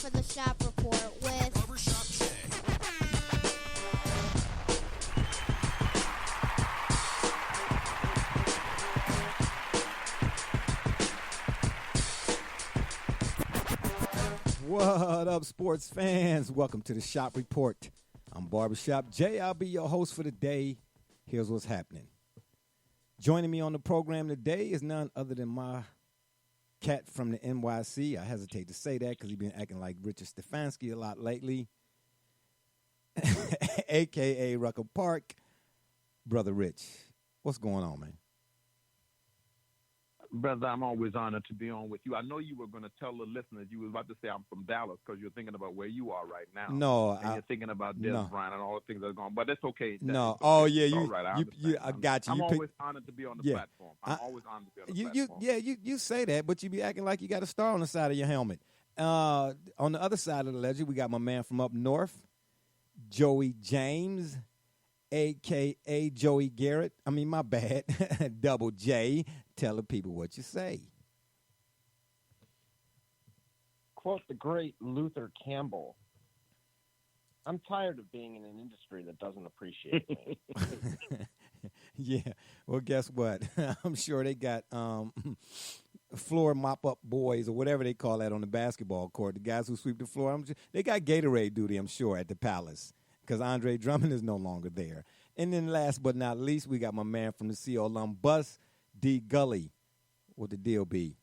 for the Shop Report with Barbershop Jay. What up, sports fans? Welcome to the Shop Report. I'm Barbershop Jay. I'll be your host for the day. Here's what's happening. Joining me on the program today is none other than my cat from the NYC. I hesitate to say that because he's been acting like Richard Stefanski a lot lately, a.k.a. Rucker Park. Brother Rich, what's going on, man? Brother, I'm always honored to be on with you. I know you were going to tell the listeners you were about to say I'm from Dallas because you're thinking about where you are right now. No, you're thinking about Des Bryant and all the things that are going on. But it's okay. No, okay. oh yeah, I got you. I'm always honored to be on the platform. I'm always honored to be on the platform. You say that, but you be acting like you got a star on the side of your helmet. On the other side of the ledger, we got my man from up north, Joey James, a.k.a. Joey Garrett. I mean, my bad, Double J. Tell the people what you say. Quote the great Luther Campbell, I'm tired of being in an industry that doesn't appreciate me. Yeah, well, guess what? I'm sure they got floor mop-up boys or whatever they call that on the basketball court, the guys who sweep the floor. They got Gatorade duty, I'm sure, at the Palace because Andre Drummond is no longer there. And then last but not least, we got my man from the CO alum bus, D. Gully. What the deal be?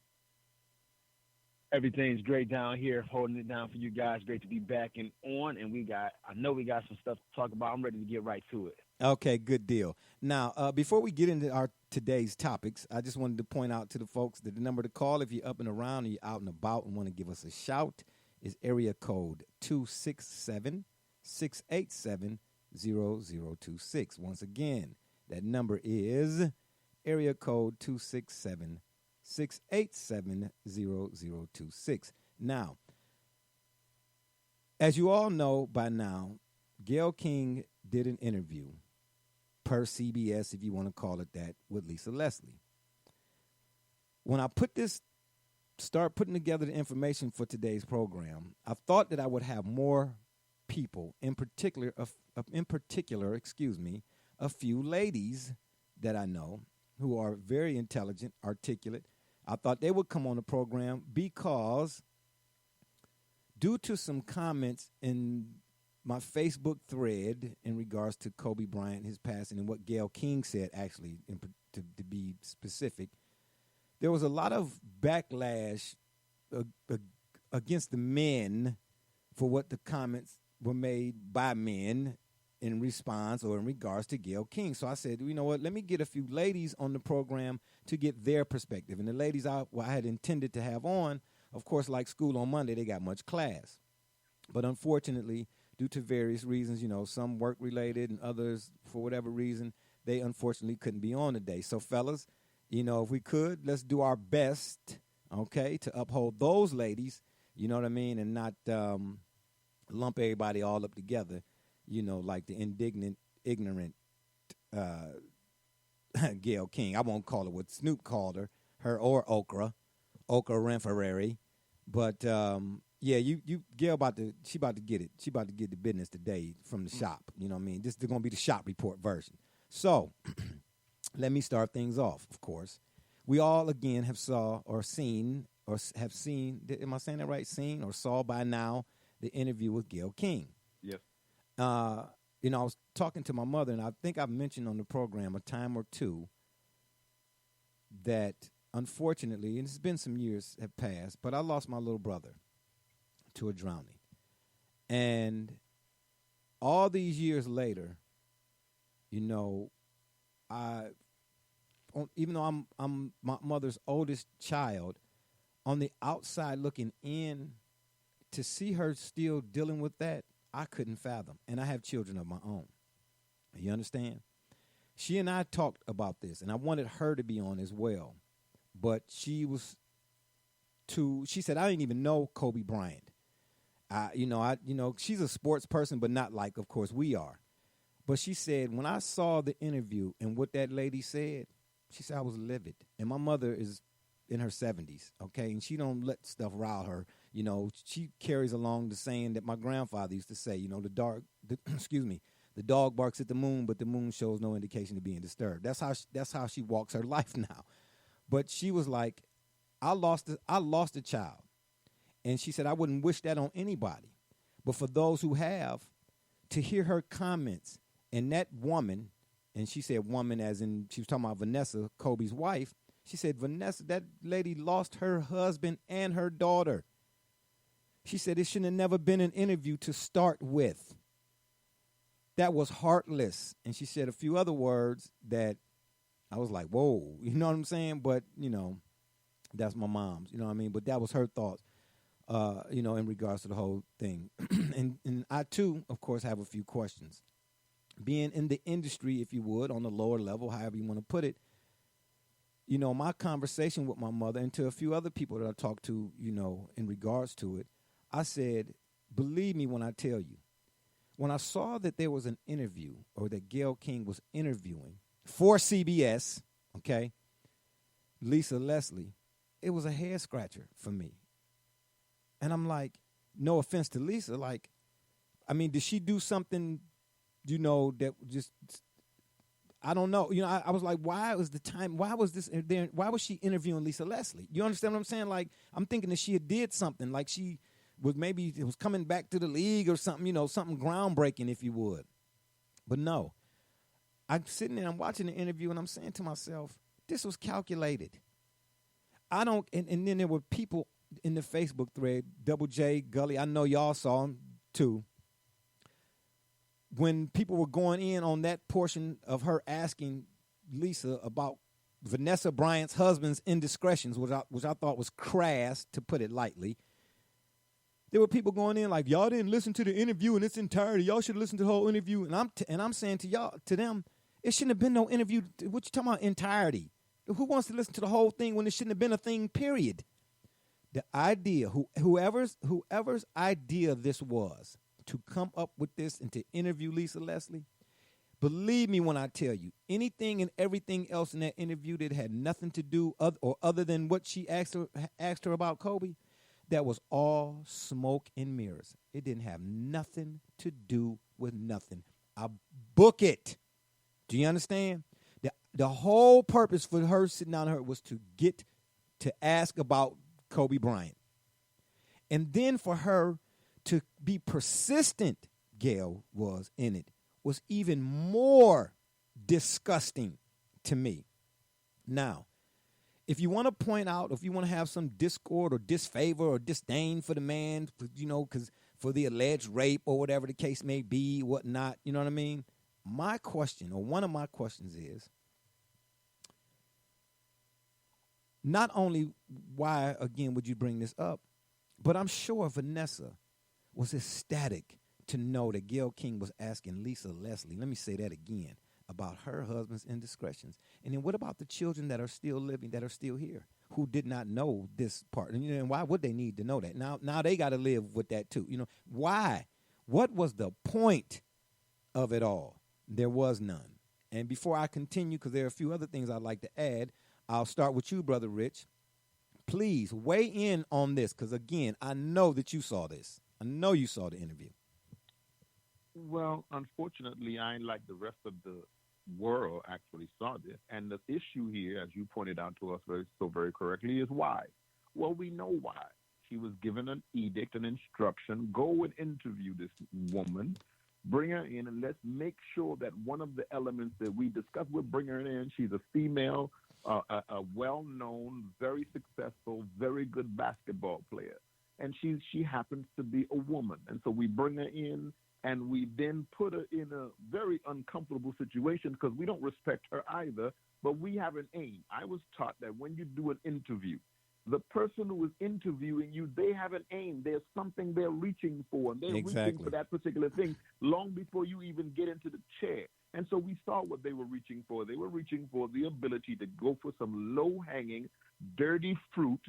Everything's great down here, holding it down for you guys. Great to be back and on, and I know we got some stuff to talk about. I'm ready to get right to it. Okay, good deal. Now, before we get into our today's topics, I just wanted to point out to the folks that the number to call if you're up and around or you're out and about and want to give us a shout is area code 267-687-0026. Once again, that number is area code 267-687-0026. Now, as you all know by now, Gayle King did an interview, per CBS, if you want to call it that, with Lisa Leslie. When I start putting together the information for today's program, I thought that I would have more people, in particular, a few ladies that I know who are very intelligent, articulate. I thought they would come on the program because due to some comments in my Facebook thread in regards to Kobe Bryant, his passing, and what Gayle King said, actually, to be specific, there was a lot of backlash against the men for what the comments were made by men in response or in regards to Gayle King. So I said, you know what, let me get a few ladies on the program to get their perspective. And the ladies I had intended to have on, of course, like School on Monday, they got much class. But unfortunately, due to various reasons, some work-related and others, for whatever reason, they unfortunately couldn't be on today. So, fellas, if we could, let's do our best, okay, to uphold those ladies, you know what I mean, and not lump everybody all up together, like the indignant, ignorant Gayle King. I won't call her what Snoop called her or Oprah Winfrey. But, yeah, Gayle she about to get it. She about to get the business today from the shop. You know what I mean? This is going to be the shop report version. So let me start things off, of course. We all, again, have seen, am I saying that right? Seen or saw by now the interview with Gayle King. Yes. I was talking to my mother, and I think I've mentioned on the program a time or two that, unfortunately, and it's been some years have passed, but I lost my little brother to a drowning. And all these years later, even though I'm my mother's oldest child, on the outside looking in, to see her still dealing with that, I couldn't fathom. And I have children of my own. You understand? She and I talked about this, and I wanted her to be on as well. But she said, I didn't even know Kobe Bryant. She's a sports person, but not like, of course, we are. But she said, when I saw the interview and what that lady said, she said, I was livid. And my mother is in her 70s, okay, and she don't let stuff rile her. You know, she carries along the saying that my grandfather used to say. You know, the dog barks at the moon, but the moon shows no indication of being disturbed. That's how she walks her life now. But she was like, I lost a child, and she said I wouldn't wish that on anybody, but for those who have, to hear her comments and that woman, and she said woman as in she was talking about Vanessa, Kobe's wife. She said, Vanessa, that lady lost her husband and her daughter. She said it shouldn't have never been an interview to start with. That was heartless. And she said a few other words that I was like, whoa, you know what I'm saying? But, you know, that's my mom's, you know what I mean? But that was her thoughts, you know, in regards to the whole thing. and I, too, of course, have a few questions. Being in the industry, if you would, on the lower level, however you want to put it, you know, my conversation with my mother and to a few other people that I talked to, you know, in regards to it, I said, believe me when I tell you, when I saw that there was an interview or that Gayle King was interviewing for CBS, okay, Lisa Leslie, it was a head scratcher for me. And I'm like, no offense to Lisa, like, I mean, did she do something, you know, that just, I don't know. You know, I was like, why was she interviewing Lisa Leslie? You understand what I'm saying? Like, I'm thinking that she had did something, like she was maybe it was coming back to the league or something, you know, something groundbreaking, if you would. But no, I'm sitting there, I'm watching the interview, and I'm saying to myself, this was calculated. And then there were people in the Facebook thread, Double J, Gully, I know y'all saw them too. When people were going in on that portion of her asking Lisa about Vanessa Bryant's husband's indiscretions, which I thought was crass, to put it lightly, there were people going in like, y'all didn't listen to the interview in its entirety. Y'all should listen to the whole interview. And I'm saying to them, it shouldn't have been no interview. What you talking about entirety? Who wants to listen to the whole thing when it shouldn't have been a thing, period? The idea, whoever's idea this was, to come up with this and to interview Lisa Leslie, believe me when I tell you, anything and everything else in that interview that had nothing to do other than what she asked her about Kobe, that was all smoke and mirrors. It didn't have nothing to do with nothing. I book it. Do you understand? The whole purpose for her sitting down here was to get to ask about Kobe Bryant. And then for her to be persistent, Gayle was in it, was even more disgusting to me. Now, if you want to point out, if you want to have some discord or disfavor or disdain for the man, you know, because for the alleged rape or whatever the case may be, whatnot, you know what I mean? My question, or one of my questions is, not only why, again, would you bring this up, but I'm sure Vanessa was ecstatic to know that Gayle King was asking Lisa Leslie, let me say that again, about her husband's indiscretions. And then what about the children that are still living, that are still here, who did not know this part? And, you know, and why would they need to know that? Now they got to live with that too. You know, why? What was the point of it all? There was none. And before I continue, because there are a few other things I'd like to add, I'll start with you, Brother Rich. Please weigh in on this, because, again, I know that you saw this. I know you saw the interview. Well, unfortunately, I, like the rest of the world, actually saw this. And the issue here, as you pointed out to us very correctly, is why. Well, we know why. She was given an edict, an instruction, go and interview this woman, bring her in, and let's make sure that one of the elements that we discussed, we'll bring her in. She's a female, a well-known, very successful, very good basketball player. And she happens to be a woman. And so we bring her in, and we then put her in a very uncomfortable situation because we don't respect her either, but we have an aim. I was taught that when you do an interview, the person who is interviewing you, they have an aim. There's something they're reaching for, and they're reaching for that particular thing long before you even get into the chair. And so we saw what they were reaching for. They were reaching for the ability to go for some low-hanging, dirty fruit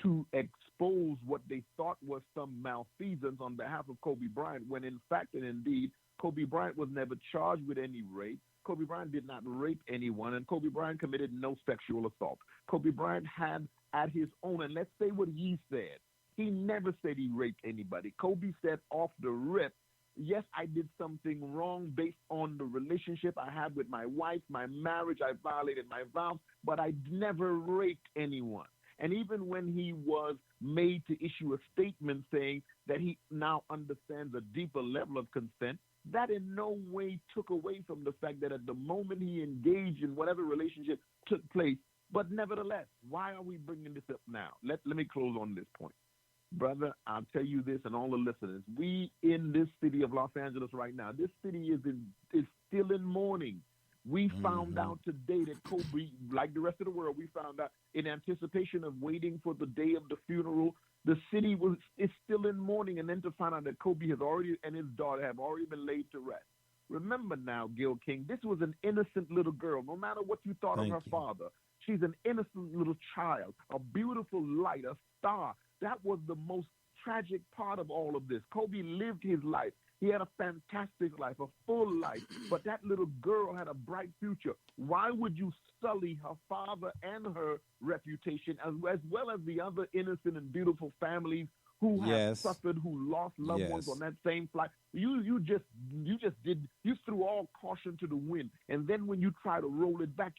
to expose what they thought was some malfeasance on behalf of Kobe Bryant, when in fact and indeed, Kobe Bryant was never charged with any rape. Kobe Bryant did not rape anyone, and Kobe Bryant committed no sexual assault. Kobe Bryant had at his own, and let's say what he said. He never said he raped anybody. Kobe said off the rip, yes, I did something wrong based on the relationship I had with my wife, my marriage, I violated my vows, but I never raped anyone. And even when he was made to issue a statement saying that he now understands a deeper level of consent, that in no way took away from the fact that at the moment he engaged in whatever relationship took place. But nevertheless, why are we bringing this up now? Let me close on this point. Brother, I'll tell you this and all the listeners. We in this city of Los Angeles right now, this city is still in mourning. We found out today that Kobe, like the rest of the world, we found out in anticipation of waiting for the day of the funeral, the city is still in mourning, and then to find out that Kobe has already and his daughter have already been laid to rest. Remember now, Gayle King, this was an innocent little girl. No matter what you thought of her father, she's an innocent little child, a beautiful light, a star. That was the most tragic part of all of this. Kobe lived his life. He had a fantastic life, a full life, but that little girl had a bright future. Why would you sully her father and her reputation, as well as the other innocent and beautiful families who have suffered, who lost loved ones on that same flight? You threw all caution to the wind, and then when you try to roll it back,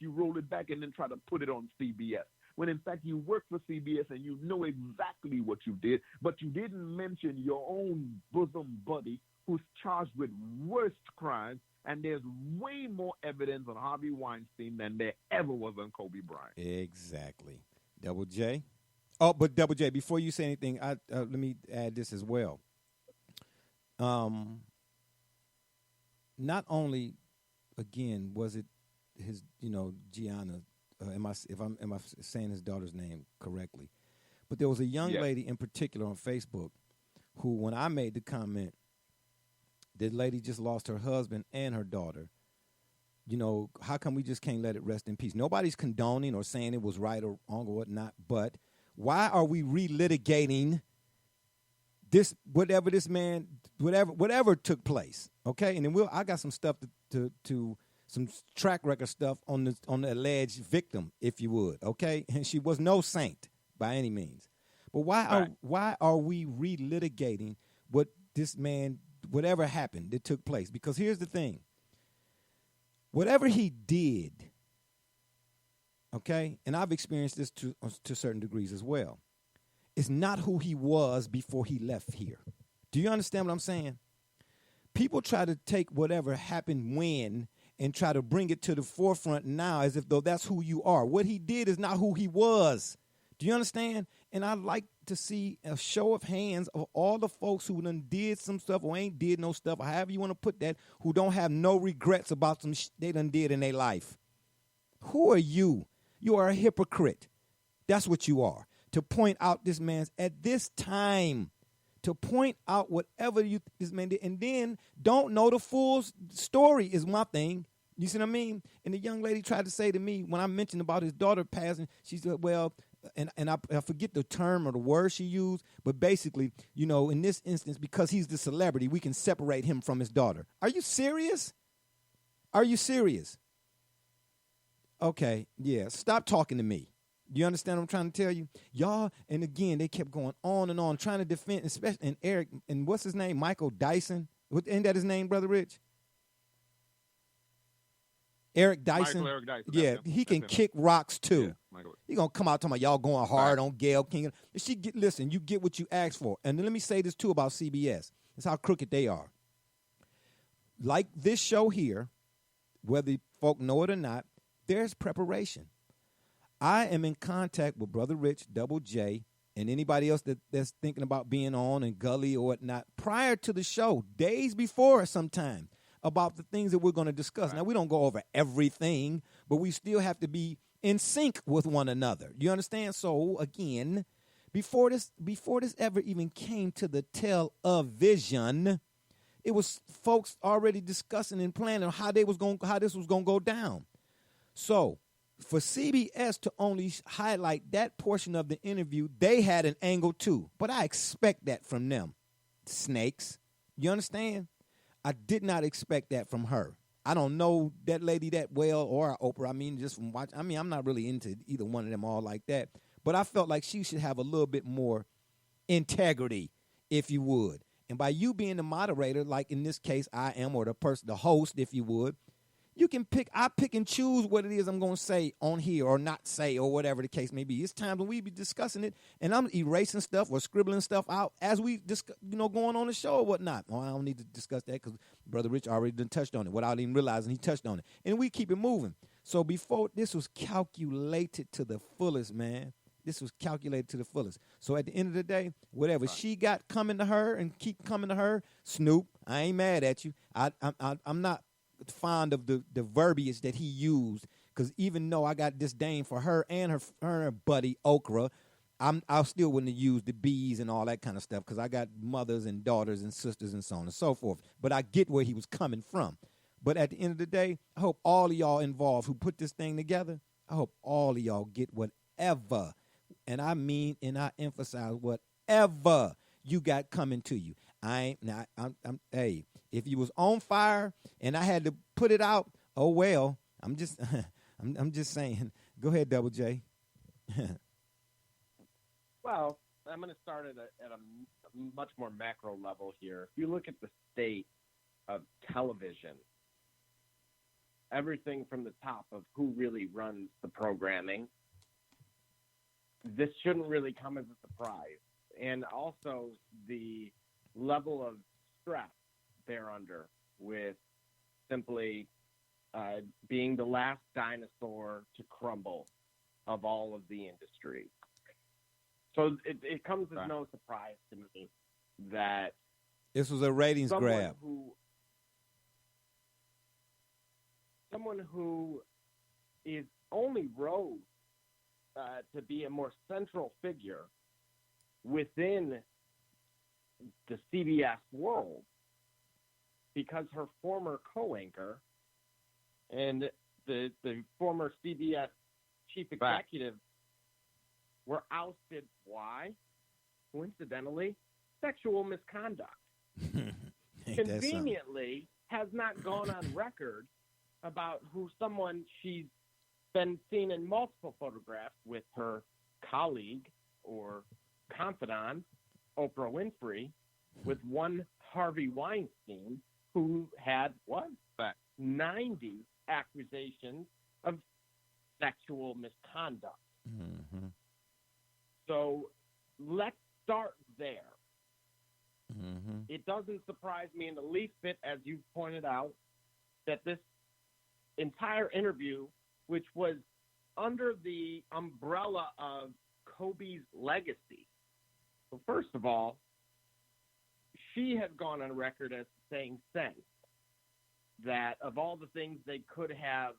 and then try to put it on CBS. When in fact you work for CBS and you know exactly what you did, but you didn't mention your own bosom buddy who's charged with worst crimes, and there's way more evidence on Harvey Weinstein than there ever was on Kobe Bryant. Exactly. Double J? Oh, but Double J, before you say anything, let me add this as well. Not only, again, was it his, Gianna, am I saying his daughter's name correctly? But there was a young lady in particular on Facebook who, when I made the comment, the lady just lost her husband and her daughter. How come we just can't let it rest in peace? Nobody's condoning or saying it was right or wrong or whatnot, but why are we relitigating this, whatever took place, okay? And then I got some stuff to some track record stuff on the alleged victim, if you would, okay? And she was no saint by any means. But why are we relitigating what this man, whatever happened that took place? Because here's the thing. Whatever he did, okay, and I've experienced this to certain degrees as well, is not who he was before he left here. Do you understand what I'm saying? People try to take whatever happened when and try to bring it to the forefront now as if though that's who you are. What he did is not who he was. Do you understand? And I'd like to see a show of hands of all the folks who done did some stuff or ain't did no stuff, or however you want to put that, who don't have no regrets about some they done did in their life. Who are you? You are a hypocrite. That's what you are. To point out this man's, at this time, to point out whatever this man did, and then don't know the full story is my thing. You see what I mean? And the young lady tried to say to me when I mentioned about his daughter passing, she said, well, and I forget the term or the word she used, but basically, in this instance, because he's the celebrity, we can separate him from his daughter. Are you serious? Are you serious? Okay, yeah, stop talking to me. Do you understand what I'm trying to tell you? Y'all, and again, they kept going on and on, trying to defend, especially, and Eric, and what's his name? Michael Dyson? Ain't that his name, Brother Rich? Eric Dyson? Eric Dyson. Yeah, he can kick rocks, too. Yeah, He going to come out talking about y'all going hard on Gayle King. Listen, you get what you asked for. And then let me say this, too, about CBS. That's how crooked they are. Like this show here, whether folk know it or not, there's preparation. I am in contact with Brother Rich, Double J, and anybody else that's thinking about being on, and Gully or whatnot, prior to the show, days before sometime, about the things that we're going to discuss. Now, we don't go over everything, but we still have to be in sync with one another. You understand? So, again, before this ever even came to the television, it was folks already discussing and planning how this was going to go down. So, for CBS to only highlight that portion of the interview, they had an angle too. But I expect that from them. Snakes. You understand? I did not expect that from her. I don't know that lady that well, or Oprah. I mean, just from watching. I mean, I'm not really into either one of them all like that. but I felt like she should have a little bit more integrity, if you would. And by you being the moderator, like in this case I am, or the host, if you would, you can I pick and choose what it is I'm going to say on here or not say or whatever the case may be. It's times when we be discussing it and I'm erasing stuff or scribbling stuff out as we going on the show or whatnot. Oh, I don't need to discuss that because Brother Rich already done touched on it without even realizing he touched on it. And we keep it moving. So before, this was calculated to the fullest, man. This was calculated to the fullest. So at the end of the day, whatever she got coming to her and keep coming to her, Snoop, I ain't mad at you. I'm not fond of the verbiage that he used, because even though I got disdain for her and her buddy Oprah, I still wouldn't have used the B's and all that kind of stuff, because I got mothers and daughters and sisters and so on and so forth. But I get where he was coming from. But at the end of the day, I hope all of y'all involved who put this thing together, I hope all of y'all get whatever, and I mean and I emphasize whatever you got coming to you. Hey, if you was on fire and I had to put it out, oh well. I'm just I'm just saying. Go ahead, Double J. Well, I'm going to start at a much more macro level here. If you look at the state of television, everything from the top of who really runs the programming, this shouldn't really come as a surprise. And also the level of stress they're under with simply being the last dinosaur to crumble of all of the industry. So it comes as no surprise to me that this was a ratings grab. Someone who is only rose to be a more central figure within the CBS world, because her former co-anchor and the former CBS chief executive were ousted. Why? Coincidentally, sexual misconduct. Conveniently, has not gone on record about who someone she's been seen in multiple photographs with her colleague or confidant, Oprah Winfrey, with one Harvey Weinstein, who had, 90 accusations of sexual misconduct. Mm-hmm. So let's start there. Mm-hmm. It doesn't surprise me in the least bit, as you pointed out, that this entire interview, which was under the umbrella of Kobe's legacy. So first of all, she had gone on record as saying since that of all the things they could have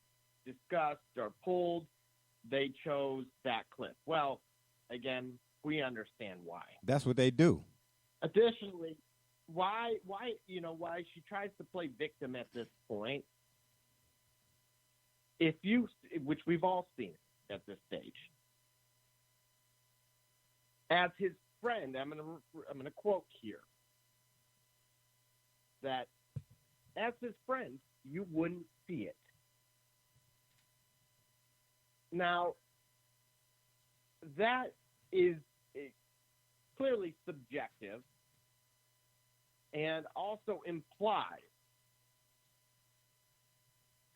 discussed or pulled, they chose that clip. Well, again, we understand why. That's what they do. Additionally, why she tries to play victim at this point, which we've all seen at this stage. As his friend, I'm going to quote here, that as his friend, you wouldn't see it. Now, that is clearly subjective and also implies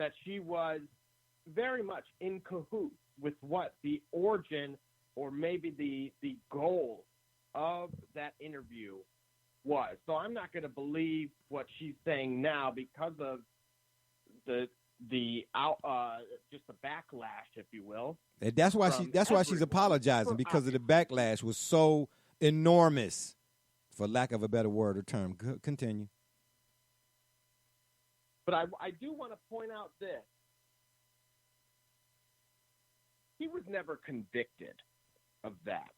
that she was very much in cahoots with what the origin or maybe the goal of that interview was. So I'm not going to believe what she's saying now because of the just the backlash, if you will. That's why she's apologizing, because of the backlash was so enormous, for lack of a better word or term. Continue. But I do want to point out this. He was never convicted of that.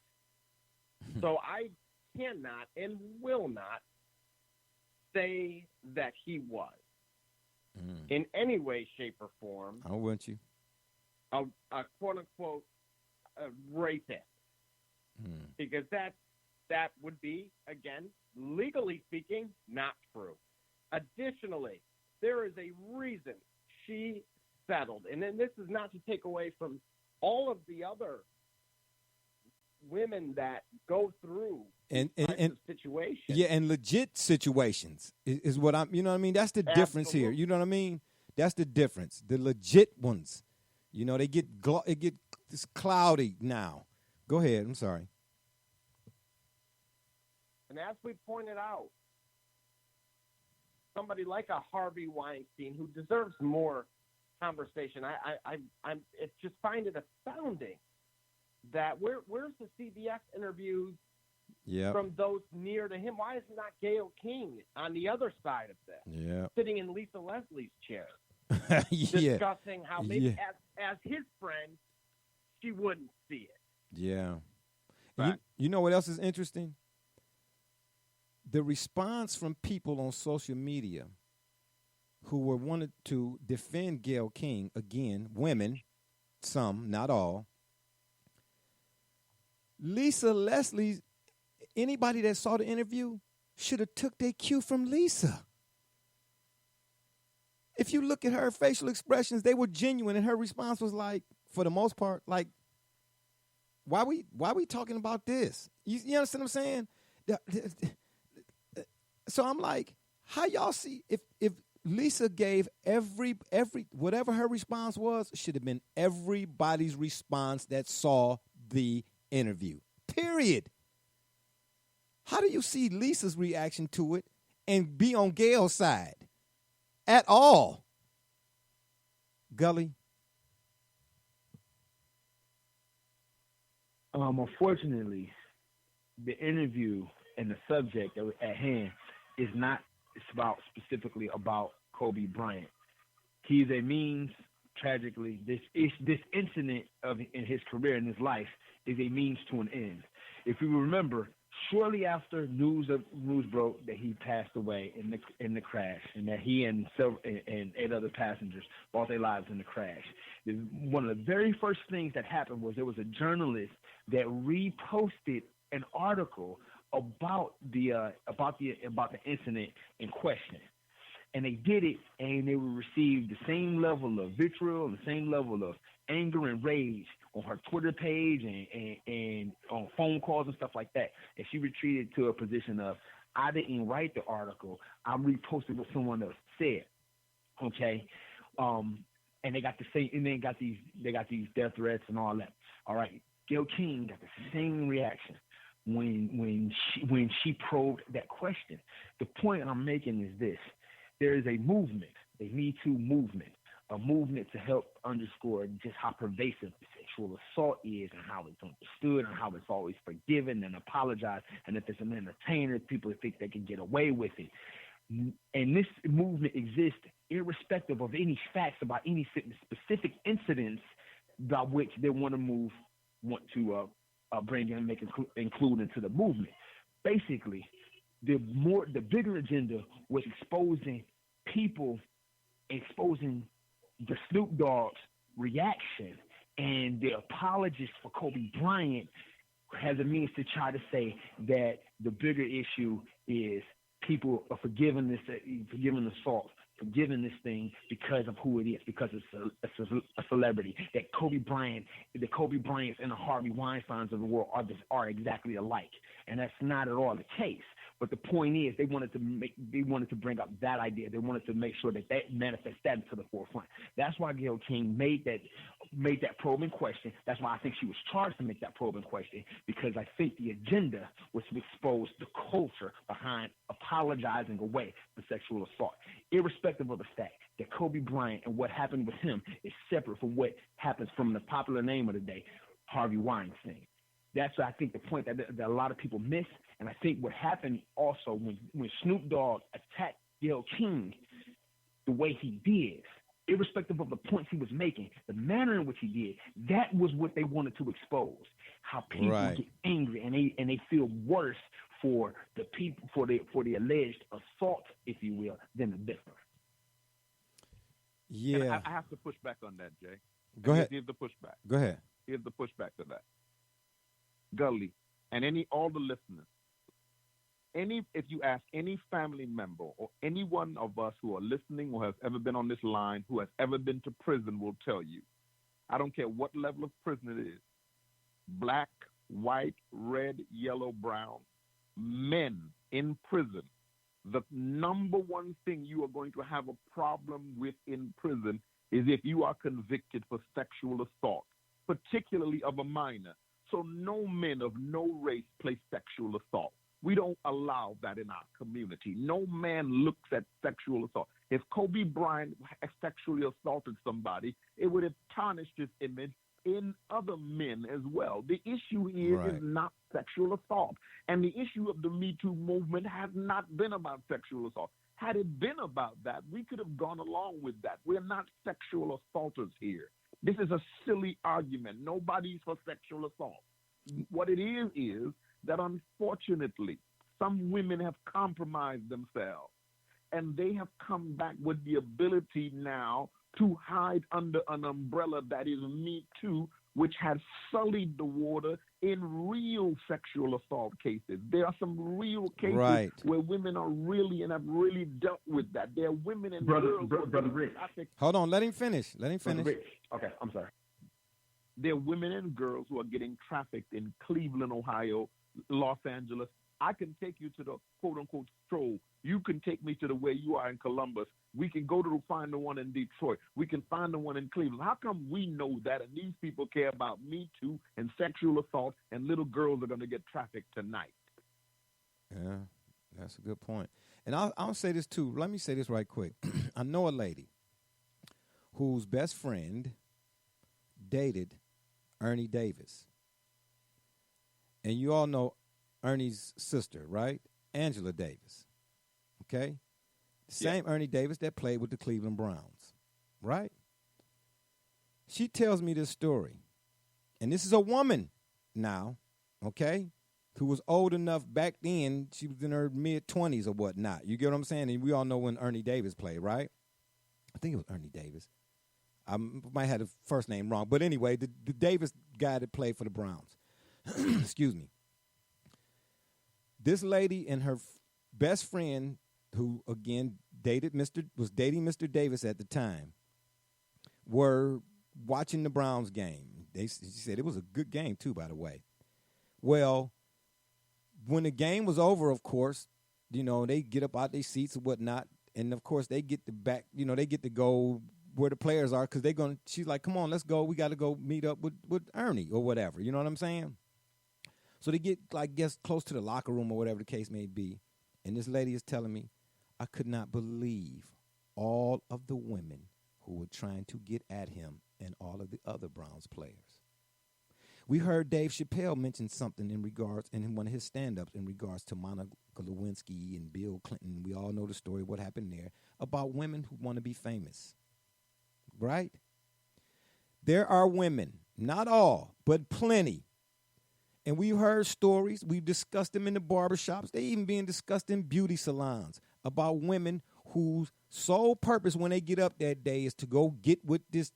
So I cannot and will not say that he was in any way, shape, or form. I want you. A quote-unquote rapist. Because that would be, again, legally speaking, not true. Additionally, there is a reason she settled. And then this is not to take away from all of the other women that go through and situations. Yeah, and legit situations is what I'm. You know what I mean? That's the difference here. You know what I mean? That's the difference. The legit ones, you know, they get it's cloudy now. Go ahead. I'm sorry. And as we pointed out, somebody like a Harvey Weinstein who deserves more conversation. I just find it astounding that where's the CBS interviews from those near to him? Why is it not Gayle King on the other side of this? Yeah, sitting in Lisa Leslie's chair, yeah. discussing how maybe as his friend she wouldn't see it. Yeah. Right. You know what else is interesting? The response from people on social media who were wanted to defend Gayle King, again, women, some, not all. Lisa Leslie, anybody that saw the interview should have took their cue from Lisa. If you look at her facial expressions, they were genuine, and her response was like, for the most part, like, why we talking about this? You understand what I'm saying? So I'm like, how y'all see if Lisa gave every whatever her response was, should have been everybody's response that saw the interview. Period. How do you see Lisa's reaction to it and be on Gayle's side at all? Gully? Unfortunately, the interview and the subject at hand is not specifically about Kobe Bryant. He's a means. Tragically, this incident in his career, in his life, is a means to an end. If you remember, shortly after news broke that he passed away in the crash, and that he and 8 other passengers lost their lives in the crash, one of the very first things that happened was there was a journalist that reposted an article about the incident in question. And they did it, and they would receive the same level of vitriol and the same level of anger and rage on her Twitter page and on phone calls and stuff like that. And she retreated to a position of, I didn't write the article, I reposted what someone else said. Okay, and they got the same, and they got these death threats and all that. All right, Gayle King got the same reaction when she probed that question. The point I'm making is this. There is a movement, a Me Too movement, a movement to help underscore just how pervasive sexual assault is and how it's understood and how it's always forgiven and apologized. And if it's an entertainer, people think they can get away with it. And this movement exists irrespective of any facts about any specific incidents by which they want to bring in and include into the movement. Basically, the bigger agenda was exposing the Snoop Dogg's reaction, and the apologist for Kobe Bryant has a means to try to say that the bigger issue is people are forgiving assault, forgiving this thing because of who it is, because it's a celebrity. That Kobe Bryant, the Kobe Bryants and the Harvey Weinsteins of the world are exactly alike, and that's not at all the case. But the point is, they wanted to bring up that idea. They wanted to make sure that manifests that into the forefront. That's why Gayle King made that probing question. That's why I think she was charged to make that probing question, because I think the agenda was to expose the culture behind apologizing away for sexual assault, irrespective of the fact that Kobe Bryant and what happened with him is separate from what happens from the popular name of the day, Harvey Weinstein. That's, I think, the point that a lot of people miss. And I think what happened also when Snoop Dogg attacked Gayle King the way he did, irrespective of the points he was making, the manner in which he did, that was what they wanted to expose. How people get angry and they feel worse for the people for the alleged assault, if you will, than the victim. Yeah, and I have to push back on that, Jay. Go ahead. Here's the pushback. Go ahead. Here's the pushback to that. Gully, and all the listeners, if you ask any family member or any one of us who are listening or has ever been on this line, who has ever been to prison, will tell you, I don't care what level of prison it is, black, white, red, yellow, brown, men in prison, the number one thing you are going to have a problem with in prison is if you are convicted for sexual assault, particularly of a minor. So no men of no race play sexual assault. We don't allow that in our community. No man looks at sexual assault. If Kobe Bryant sexually assaulted somebody, it would have tarnished his image in other men as well. The issue here is not sexual assault. And the issue of the Me Too movement has not been about sexual assault. Had it been about that, we could have gone along with that. We're not sexual assaulters here. This is a silly argument. Nobody's for sexual assault. What it is that unfortunately, some women have compromised themselves, and they have come back with the ability now to hide under an umbrella that is Me Too, which has sullied the water in real sexual assault cases. There are some real cases where women are really and have really dealt with that. There are women and girls. Brother Rich. Hold on, let him finish. Rich. Okay, I'm sorry. There are women and girls who are getting trafficked in Cleveland, Ohio, Los Angeles. I can take you to the quote-unquote stroll. You can take me to the way you are in Columbus. We can go to find the one in Detroit. We can find the one in Cleveland. How come we know that and these people care about Me Too and sexual assault and little girls are going to get trafficked tonight? Yeah, that's a good point. And I'll say this too. Let me say this right quick. I know a lady whose best friend dated Ernie Davis. And you all know Ernie's sister, right? Angela Davis. Okay? The same Ernie Davis that played with the Cleveland Browns, right? She tells me this story. And this is a woman now, okay, who was old enough back then. She was in her mid-20s or whatnot. You get what I'm saying? And we all know when Ernie Davis played, right? I think it was Ernie Davis. I might have the first name wrong. But anyway, the Davis guy that played for the Browns. Excuse me. This lady and her best friend, who, again, was dating Mr. Davis at the time, were watching the Browns game. She said it was a good game, too, by the way. Well, when the game was over, of course, they get up out their seats and whatnot, and, of course, they get they get to go where the players are because she's like, come on, let's go. We got to go meet up with Ernie or whatever. You know what I'm saying? So they get, close to the locker room or whatever the case may be. And this lady is telling me, I could not believe all of the women who were trying to get at him and all of the other Browns players. We heard Dave Chappelle mention something in one of his stand-ups in regards to Monica Lewinsky and Bill Clinton. We all know the story, what happened there, about women who want to be famous. Right? There are women, not all, but plenty. And we've heard stories. We've discussed them in the barbershops. They even being discussed in beauty salons about women whose sole purpose when they get up that day is to go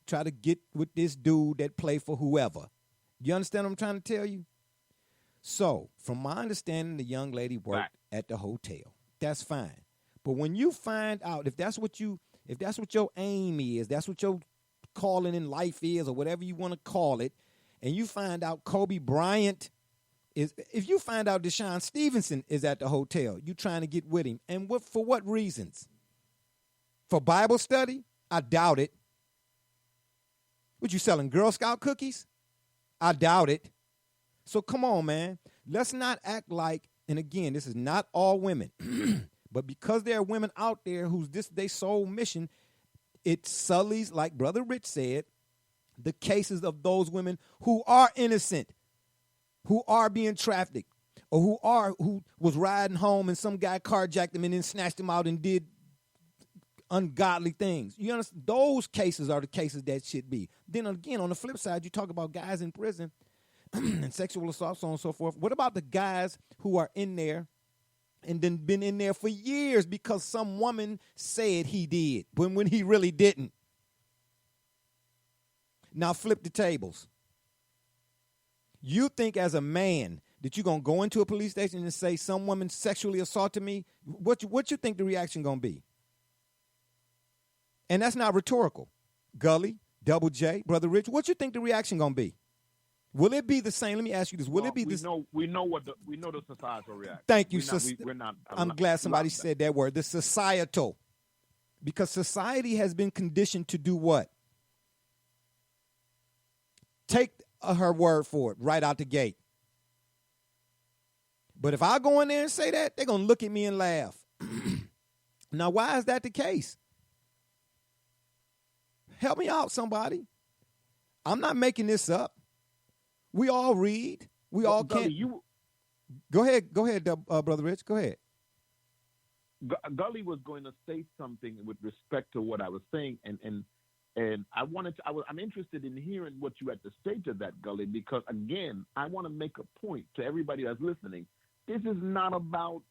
try to get with this dude that play for whoever. You understand what I'm trying to tell you? So, from my understanding, the young lady worked at the hotel. That's fine. But when you find out, if that's what your aim is, that's what your calling in life is, or whatever you want to call it, and you find out Kobe Bryant if you find out Deshaun Stevenson is at the hotel, you trying to get with him, and for what reasons? For Bible study? I doubt it. What, you selling Girl Scout cookies? I doubt it. So come on, man. Let's not act like, and again, this is not all women, but because there are women out there whose their sole mission, it sullies, like Brother Rich said, the cases of those women who are innocent, who are being trafficked, or who was riding home and some guy carjacked them and then snatched them out and did ungodly things. You understand? Those cases are the cases that should be. Then again, on the flip side, you talk about guys in prison and sexual assault, so on and so forth. What about the guys who are in there and then been in there for years because some woman said he did when he really didn't? Now flip the tables. You think as a man that you're going to go into a police station and say some woman sexually assaulted me? What you think the reaction going to be? And that's not rhetorical. Gully, Double J, Brother Rich, what you think the reaction going to be? Will it be the same? Let me ask you this. Will Well, it be this? we know the societal reaction. Thank you. We're not. I'm glad somebody said that word. The societal. Because society has been conditioned to do what? Take her word for it right out the gate. But if I go in there and say that, they're going to look at me and laugh. Now, why is that the case? Help me out, somebody. I'm not making this up. We all read. We all can't. Go ahead, Brother Rich. Go ahead. Gully was going to say something with respect to what I was saying, and I'm interested in hearing what you had to say to that, Gully, because again, I want to make a point to everybody that's listening. This is not about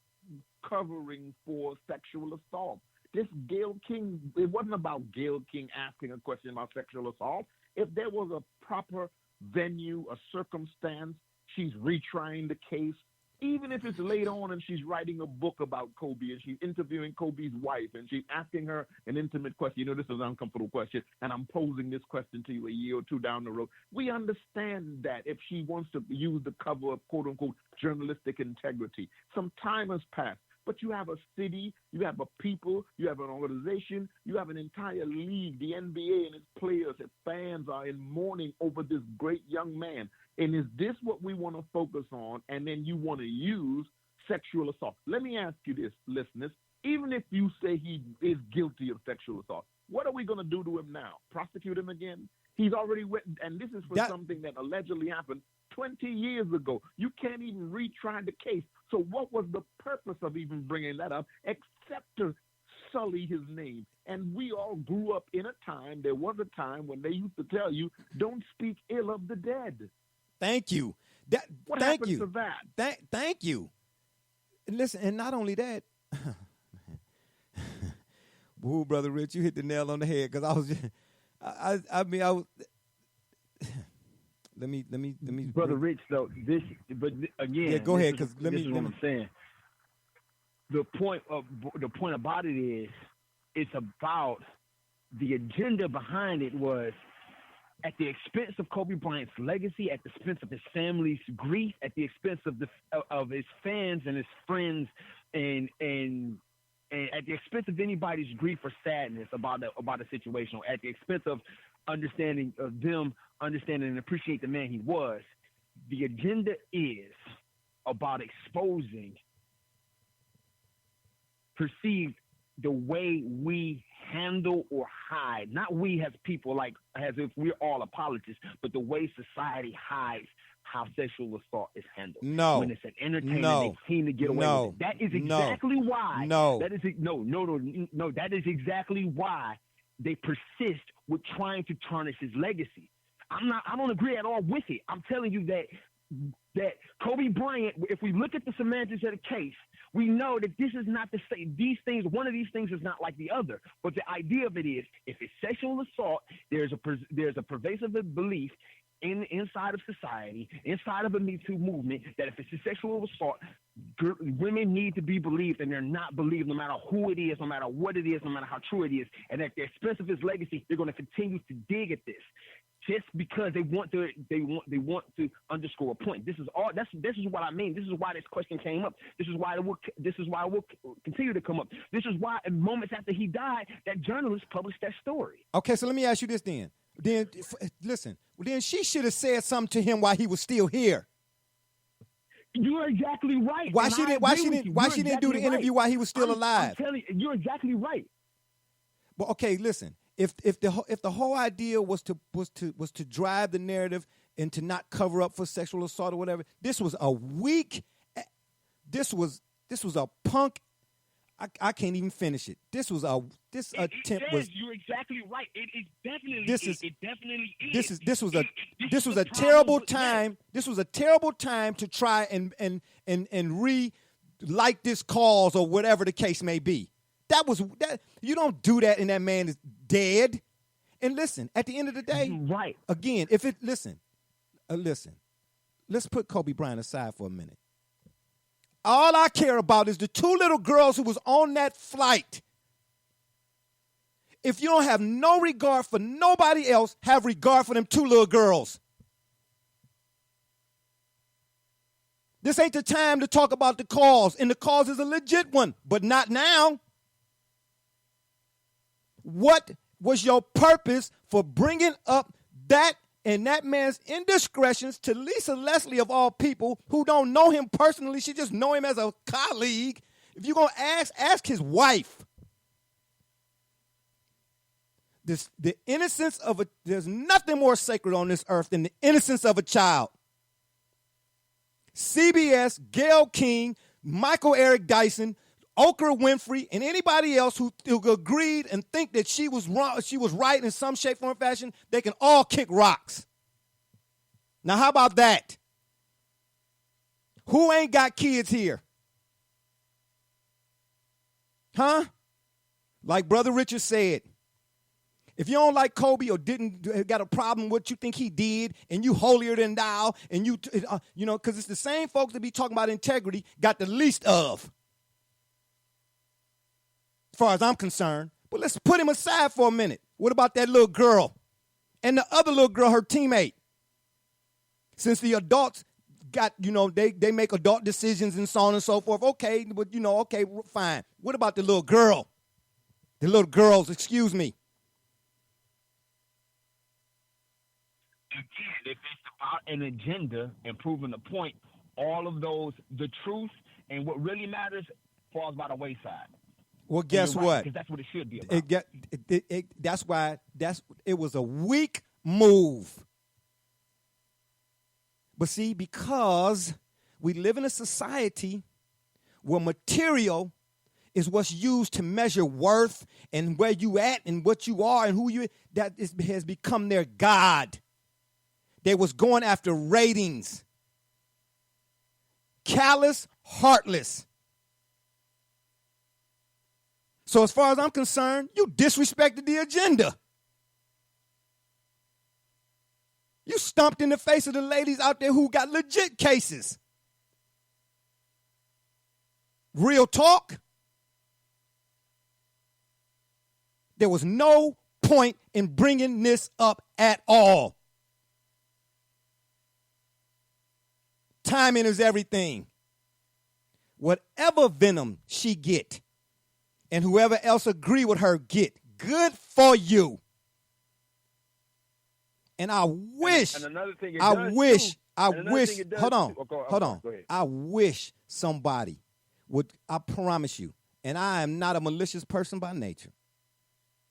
covering for sexual assault. This Gayle King, it wasn't about Gayle King asking a question about sexual assault. If there was a proper venue, a circumstance, she's retrying the case, even if it's later on and she's writing a book about Kobe and she's interviewing Kobe's wife and she's asking her an intimate question. This is an uncomfortable question, and I'm posing this question to you a year or two down the road. We understand that if she wants to use the cover of quote-unquote journalistic integrity. Some time has passed. But you have a city, you have a people, you have an organization, you have an entire league, the NBA and its players, its fans are in mourning over this great young man. And is this what we want to focus on? And then you want to use sexual assault. Let me ask you this, listeners. Even if you say he is guilty of sexual assault, what are we going to do to him now? Prosecute him again? He's already written, and this is for something that allegedly happened 20 years ago. You can't even retry the case. So what was the purpose of even bringing that up except to sully his name? And we all grew up in a time, there was a time when they used to tell you, don't speak ill of the dead. Thank you. What happened to that? Thank you. And listen, and not only that, woo, Brother Rich, you hit the nail on the head because I was just, I was. Let me. Brother Rich, though, but again, yeah, go ahead, because what I'm saying. The point about it is, it's about the agenda behind it was at the expense of Kobe Bryant's legacy, at the expense of his family's grief, at the expense of his fans and his friends, and at the expense of anybody's grief or sadness about a situation, or at the expense of understanding and appreciate the man he was. The agenda is about exposing perceived the way we handle or hide, not we as people, like as if we're all apologists, but the way society hides how sexual assault is handled. No. When it's an entertainment, they seem to get away with it. That is exactly why. That is exactly why they persist with trying to tarnish his legacy. I don't agree at all with it. I'm telling you that Kobe Bryant, if we look at the semantics of the case, we know that this is not the same. These things, one of these things is not like the other. But the idea of it is, if it's sexual assault, there's a pervasive belief inside of society, inside of the Me Too movement, that if it's a sexual assault, women need to be believed, and they're not believed no matter who it is, no matter what it is, no matter how true it is. And at the expense of his legacy, they're going to continue to dig at this. Just because they want to underscore a point. This is what I mean. This is why this question came up. This is why it will continue to come up. This is why, in moments after he died, that journalist published that story. Okay, so let me ask you this then. Listen. Then she should have said something to him while he was still here. You're exactly right. Why she didn't do the interview while he was still alive? I'm telling you, you're exactly right. Well, okay, listen. If the whole idea was to drive the narrative and to not cover up for sexual assault or whatever, this was a punk. I can't even finish it. This attempt was. You're exactly right. It is definitely. It definitely is. This was a terrible time. This was a terrible time to try and re-like this cause or whatever the case may be. That you don't do that, and that man is dead. And listen, at the end of the day, right? Again, listen. Let's put Kobe Bryant aside for a minute. All I care about is the two little girls who was on that flight. If you don't have no regard for nobody else, have regard for them two little girls. This ain't the time to talk about the cause, and the cause is a legit one, but not now. What was your purpose for bringing up that and that man's indiscretions to Lisa Leslie, of all people, who don't know him personally? She just know him as a colleague. If you're going to ask his wife. The innocence of there's nothing more sacred on this earth than the innocence of a child. CBS, Gayle King, Michael Eric Dyson, Oprah Winfrey, and anybody else who agreed and think that she was wrong, she was right in some shape, form, or fashion, they can all kick rocks. Now, how about that? Who ain't got kids here? Huh? Like Brother Richard said, if you don't like Kobe or didn't got a problem with what you think he did, and you holier than thou, and because it's the same folks that be talking about integrity got the least of, as far as I'm concerned. But let's put him aside for a minute. What about that little girl and the other little girl, her teammate? Since the adults got, they make adult decisions and so on and so forth. Okay, but okay, fine. What about the little girl? The little girls, excuse me. Again, if it's about an agenda and proving a point, all of those, the truth and what really matters falls by the wayside. Well, guess what? Because that's what it should be about. That's why it was a weak move. But see, because we live in a society where material is what's used to measure worth and where you at and what you are and who you, has become their God. They was going after ratings. Callous, heartless. So as far as I'm concerned, you disrespected the agenda. You stomped in the face of the ladies out there who got legit cases. Real talk. There was no point in bringing this up at all. Timing is everything. Whatever venom she get, and whoever else agree with her get, good for you. And I wish, hold on. I wish somebody would, I promise you, and I am not a malicious person by nature.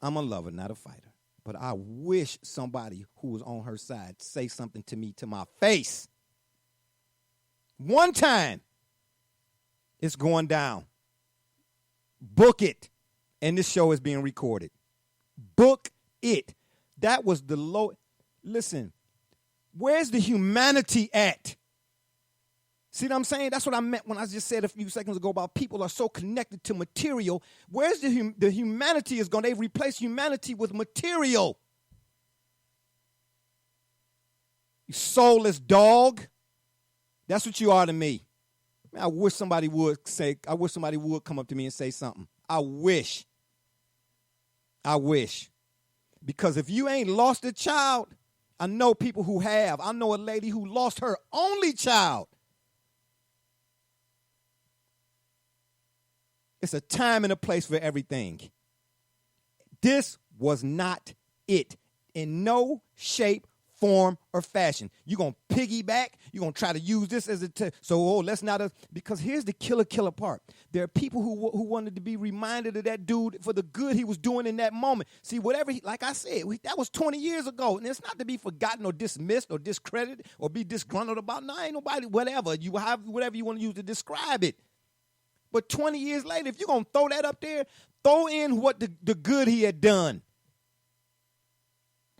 I'm a lover, not a fighter. But I wish somebody who was on her side say something to me to my face. One time, it's going down. Book it. And this show is being recorded. Book it. That was the low. Listen, where's the humanity at? See what I'm saying? That's what I meant when I just said a few seconds ago about people are so connected to material. Where's the humanity is going? They replace humanity with material. You soulless dog. That's what you are to me. Man, I wish somebody would come up to me and say something. I wish. Because if you ain't lost a child, I know people who have. I know a lady who lost her only child. It's a time and a place for everything. This was not it in no shape, form, or fashion. You're going to piggyback. You're going to try to use this as let's not, because here's the killer part. There are people who wanted to be reminded of that dude for the good he was doing in that moment. See, whatever, like I said, that was 20 years ago, and it's not to be forgotten or dismissed or discredited or be disgruntled about. No, ain't nobody, whatever. You have whatever you want to use to describe it. But 20 years later, if you're going to throw that up there, throw in what the good he had done.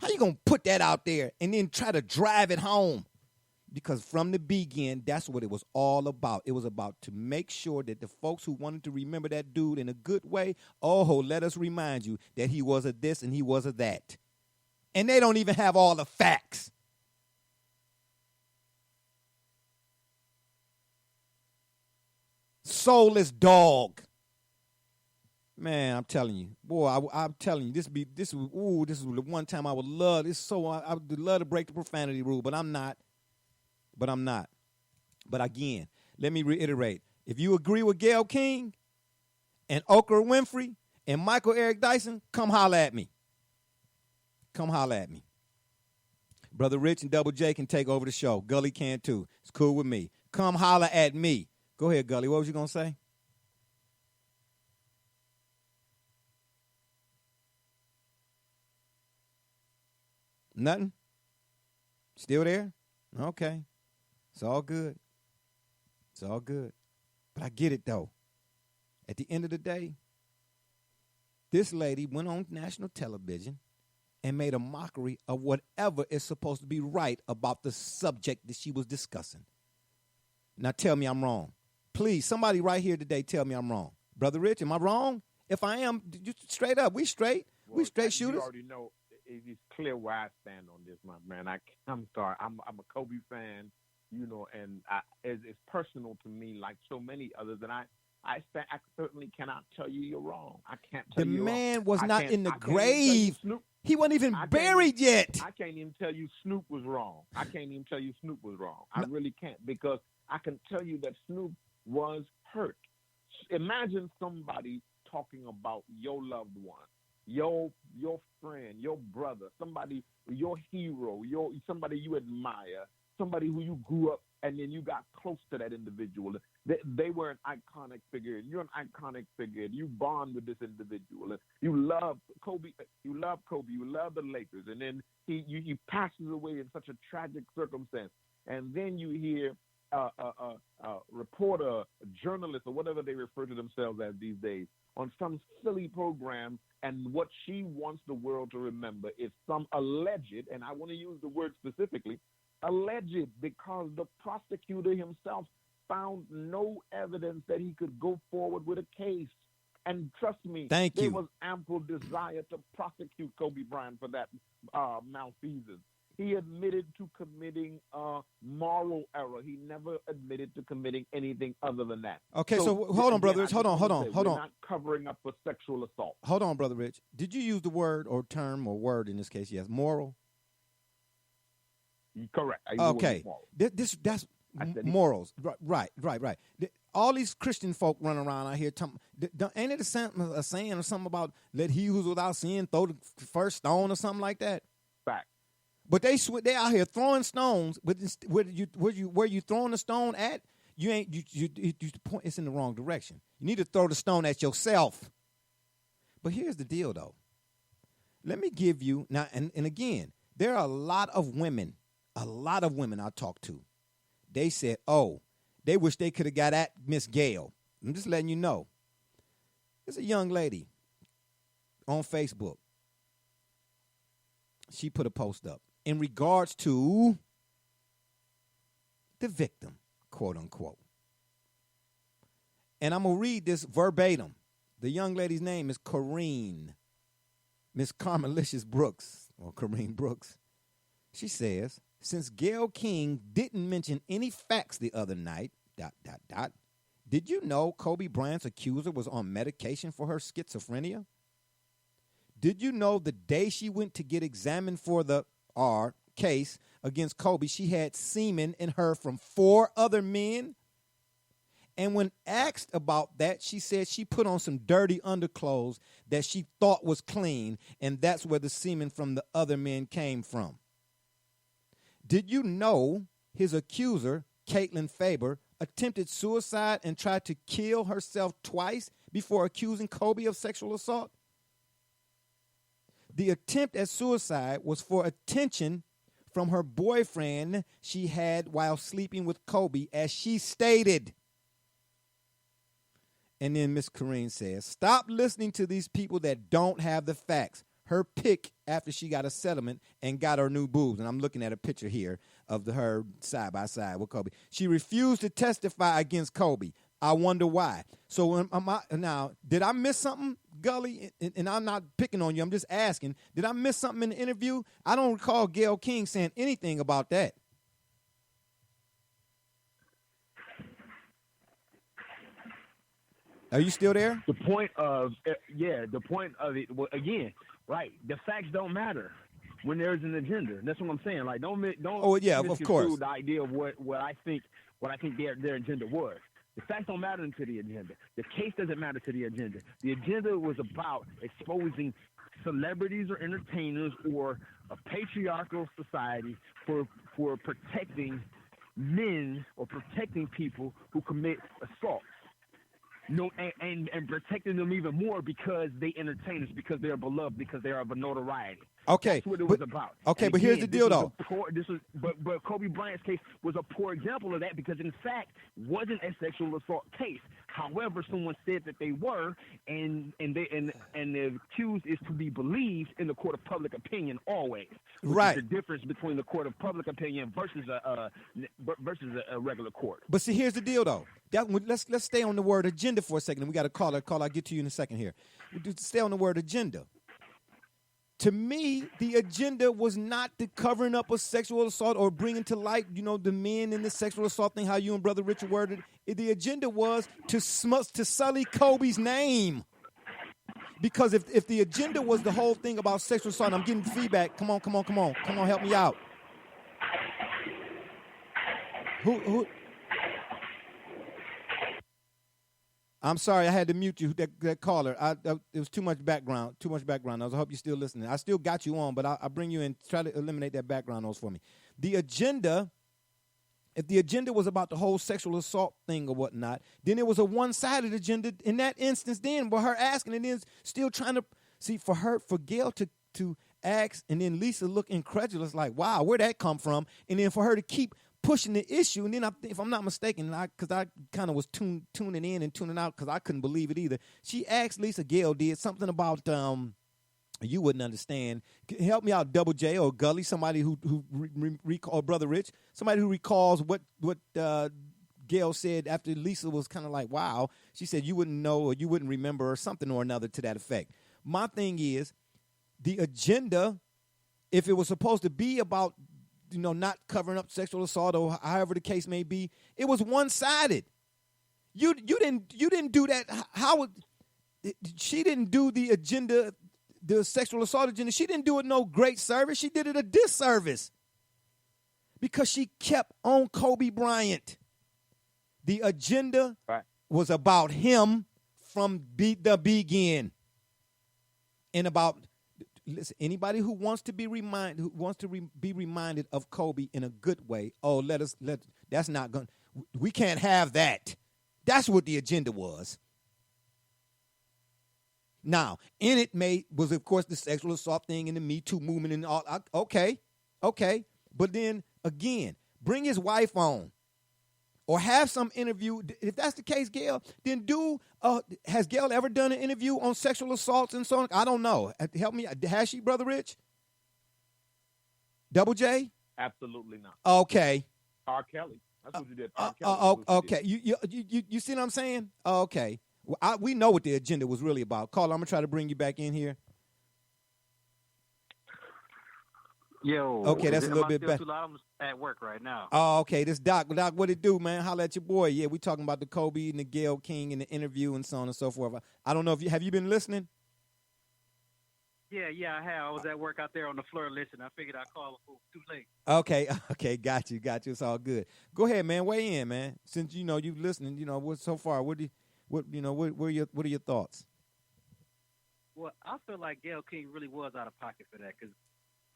How you going to put that out there and then try to drive it home? Because from the beginning, that's what it was all about. It was about to make sure that the folks who wanted to remember that dude in a good way, let us remind you that he was a this and he was a that. And they don't even have all the facts. Soulless dog. Man, I'm telling you, boy, I'm telling you, this is the one time I would love. I would love to break the profanity rule, but I'm not. But again, let me reiterate. If you agree with Gayle King and Oprah Winfrey and Michael Eric Dyson, come holler at me. Come holler at me. Brother Rich and Double J can take over the show. Gully can too. It's cool with me. Come holler at me. Go ahead, Gully. What was you going to say? Nothing? Still there? Okay. It's all good. It's all good. But I get it, though. At the end of the day, this lady went on national television and made a mockery of whatever is supposed to be right about the subject that she was discussing. Now tell me I'm wrong. Please, somebody right here today tell me I'm wrong. Brother Rich, am I wrong? If I am, you straight up. We straight. We straight shooters. You already know. It's clear where I stand on this, my man. I'm sorry. I'm a Kobe fan, you know, and it's personal to me like so many others. And I certainly cannot tell you you're wrong. I can't tell you. The man was not in the grave. He wasn't even buried yet. I can't even tell you Snoop was wrong. I really can't, because I can tell you that Snoop was hurt. Imagine somebody talking about your loved one, your friend, your brother, somebody, your hero, somebody you admire, somebody who you grew up and then you got close to that individual. They were an iconic figure. You're an iconic figure. You bond with this individual. You love Kobe. You love the Lakers. And then he passes away in such a tragic circumstance. And then you hear a reporter, a journalist, or whatever they refer to themselves as these days, on some silly program, and what she wants the world to remember is some alleged, and I want to use the word specifically, alleged, because the prosecutor himself found no evidence that he could go forward with a case. And trust me, there was ample desire to prosecute Kobe Bryant for that malfeasance. He admitted to committing a moral error. He never admitted to committing anything other than that. Okay, so hold on, Brother Rich. Hold on. We're not covering up for sexual assault. Hold on, Brother Rich. Did you use the word or term or word in this case? Yes, moral? Correct. Okay. That's morals. Right. All these Christian folk run around out here. Ain't it a saying or something about let he who's without sin throw the first stone or something like that? Fact. But they out here throwing stones. But where you throwing the stone at? You point. It's in the wrong direction. You need to throw the stone at yourself. But here's the deal, though. Let me give you now, and again, there are a lot of women I talk to. They said, "Oh, they wish they could have got at Miss Gayle." I'm just letting you know. There's a young lady on Facebook. She put a post up in regards to the victim, quote unquote. And I'm going to read this verbatim. The young lady's name is Corrine, Miss Carmelicious Brooks, or Corrine Brooks. She says, since Gayle King didn't mention any facts the other night, ... Did you know Kobe Bryant's accuser was on medication for her schizophrenia? Did you know the day she went to get examined for the case against Kobe, she had semen in her from 4 other men? And when asked about that, she said she put on some dirty underclothes that she thought was clean, and that's where the semen from the other men came from. Did you know his accuser, Caitlin Faber, attempted suicide and tried to kill herself twice before accusing Kobe of sexual assault? The attempt at suicide was for attention from her boyfriend she had while sleeping with Kobe, as she stated. And then Miss Corrine says, stop listening to these people that don't have the facts. Her pick after she got a settlement and got her new boobs. And I'm looking at a picture here of her side by side with Kobe. She refused to testify against Kobe. I wonder why. So now, did I miss something, Gully? And I'm not picking on you. I'm just asking. Did I miss something in the interview? I don't recall Gayle King saying anything about that. Are you still there? The point of it, well, again, right, the facts don't matter when there's an agenda. That's what I'm saying. Like, don't oh, yeah, of course. The idea of what I think what I think their agenda was. The facts don't matter to the agenda. The case doesn't matter to the agenda. The agenda was about exposing celebrities or entertainers or a patriarchal society for protecting men or protecting people who commit assaults. No, and protecting them even more because they entertainers, because they are beloved, because they are of a notoriety. Okay, That's what it was about. Okay, and but again, here's the deal, though. But Kobe Bryant's case was a poor example of that because, in fact, wasn't a sexual assault case. However, someone said that they were, and the accused is to be believed in the court of public opinion always. Right. Is the difference between the court of public opinion versus a regular court. But see, here's the deal, though. Let's stay on the word agenda for a second. We got a caller. I'll get to you in a second here. Stay on the word agenda. To me, the agenda was not the covering up of sexual assault or bringing to light, the men in the sexual assault thing, how you and Brother Richard worded it. The agenda was to sully Kobe's name. Because if the agenda was the whole thing about sexual assault, I'm getting feedback. Come on, help me out. Who? I'm sorry, I had to mute you, that caller. It was too much background. I hope you're still listening. I still got you on, but I'll bring you in, try to eliminate that background noise for me. The agenda, if the agenda was about the whole sexual assault thing or whatnot, then it was a one-sided agenda in that instance then, but her asking and then still trying to, see, for Gayle to ask and then Lisa look incredulous like, wow, where'd that come from? And then for her to keep pushing the issue, and then if I'm not mistaken, because I kind of was tuning in and tuning out because I couldn't believe it either. She asked Lisa, Gayle did something about you wouldn't understand. Help me out, Double J or Gully, somebody who recall, Brother Rich, somebody who recalls what Gayle said after Lisa was kind of like, wow. She said you wouldn't know or you wouldn't remember or something or another to that effect. My thing is the agenda, if it was supposed to be about not covering up sexual assault or however the case may be, it was one-sided. You didn't do that. She didn't do the agenda, the sexual assault agenda. She didn't do it no great service. She did it a disservice because she kept on Kobe Bryant. The agenda was about him from the begin, and about. Listen, anybody who wants to be reminded of Kobe in a good way, that's not going. We can't have that. That's what the agenda was. Now, in it was of course the sexual assault thing and the Me Too movement and all. Okay, but then again, bring his wife on, or have some interview. If that's the case, Gayle, then has Gayle ever done an interview on sexual assaults and so on? I don't know. Help me. Has she, Brother Rich? Double J? Absolutely not. Okay. R. Kelly. That's what you did. R. Kelly. Okay. You see what I'm saying? Okay. Well, we know what the agenda was really about. Carl, I'm going to try to bring you back in here. Yo. Okay, that's a little bit better. I'm at work right now. Oh, okay. This Doc, what it do, man? Holla at your boy. Yeah, we talking about the Kobe and the Gayle King and the interview and so on and so forth. I don't know if have you been listening? Yeah, I have. I was at work out there on the floor listening. I figured I'd call before it was too late. Okay, got you. It's all good. Go ahead, man. Weigh in, man. Since you're listening, what so far? What are your thoughts? Well, I feel like Gayle King really was out of pocket for that because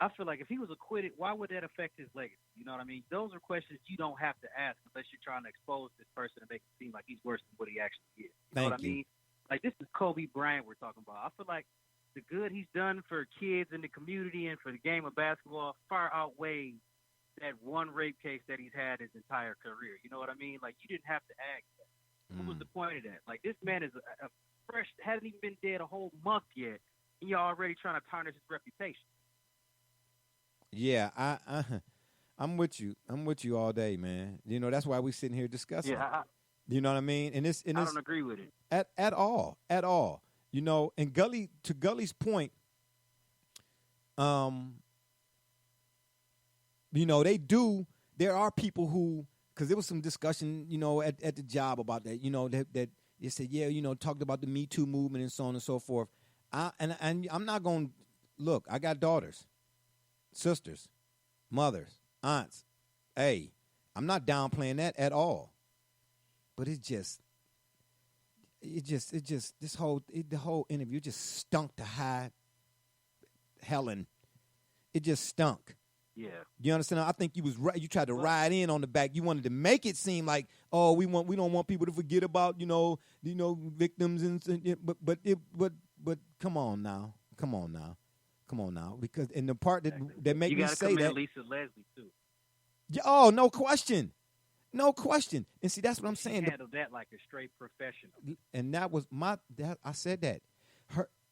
I feel like if he was acquitted, why would that affect his legacy? You know what I mean? Those are questions you don't have to ask unless you're trying to expose this person and make it seem like he's worse than what he actually is. You know what I mean? Like, this is Kobe Bryant we're talking about. I feel like the good he's done for kids in the community and for the game of basketball far outweighs that one rape case that he's had his entire career. You know what I mean? Like, you didn't have to ask that. What was the point of that? Like, this man is a fresh, hasn't even been dead a whole month yet, and you're already trying to tarnish his reputation. Yeah, I'm with you. I'm with you all day, man. That's why we're sitting here discussing. Yeah, you know what I mean? And I don't agree with it at all. And to Gully's point, they do. There are people who, because there was some discussion, at the job about that. That they said, yeah, talked about the Me Too movement and so on and so forth. And I'm not going to look. I got daughters, sisters, mothers, aunts. Hey, I'm not downplaying that at all. But the whole interview just stunk to high Helen. It just stunk. Yeah. You understand? I think you tried to ride in on the back. You wanted to make it seem like, oh, we don't want people to forget about, victims but come on now. Because in the part that make me say that, you got to commend Lisa Leslie too. Yeah, oh, no question. And see, that's what I'm saying. She handled that like a straight professional. And that was I said that.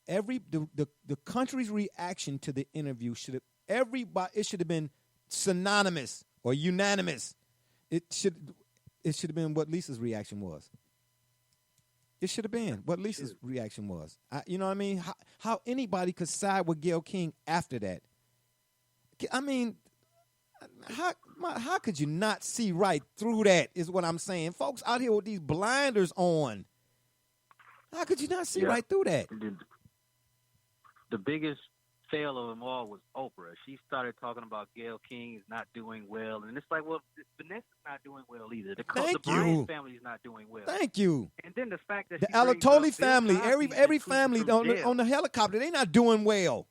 The country's reaction to the interview should have been synonymous or unanimous. It should have been what Lisa's reaction was. It should have been what Lisa's reaction was. You know what I mean? How anybody could side with Gayle King after that? I mean, how could you not see right through that? Is what I'm saying. Folks out here with these blinders on. How could you not see right through that? The biggest fail of them all was Oprah. She started talking about Gayle King is not doing well, and it's like, well, Vanessa's not doing well either. The Bryant family is not doing well. Thank you. And then the fact that the Alatoli family, every family on the helicopter, they're not doing well.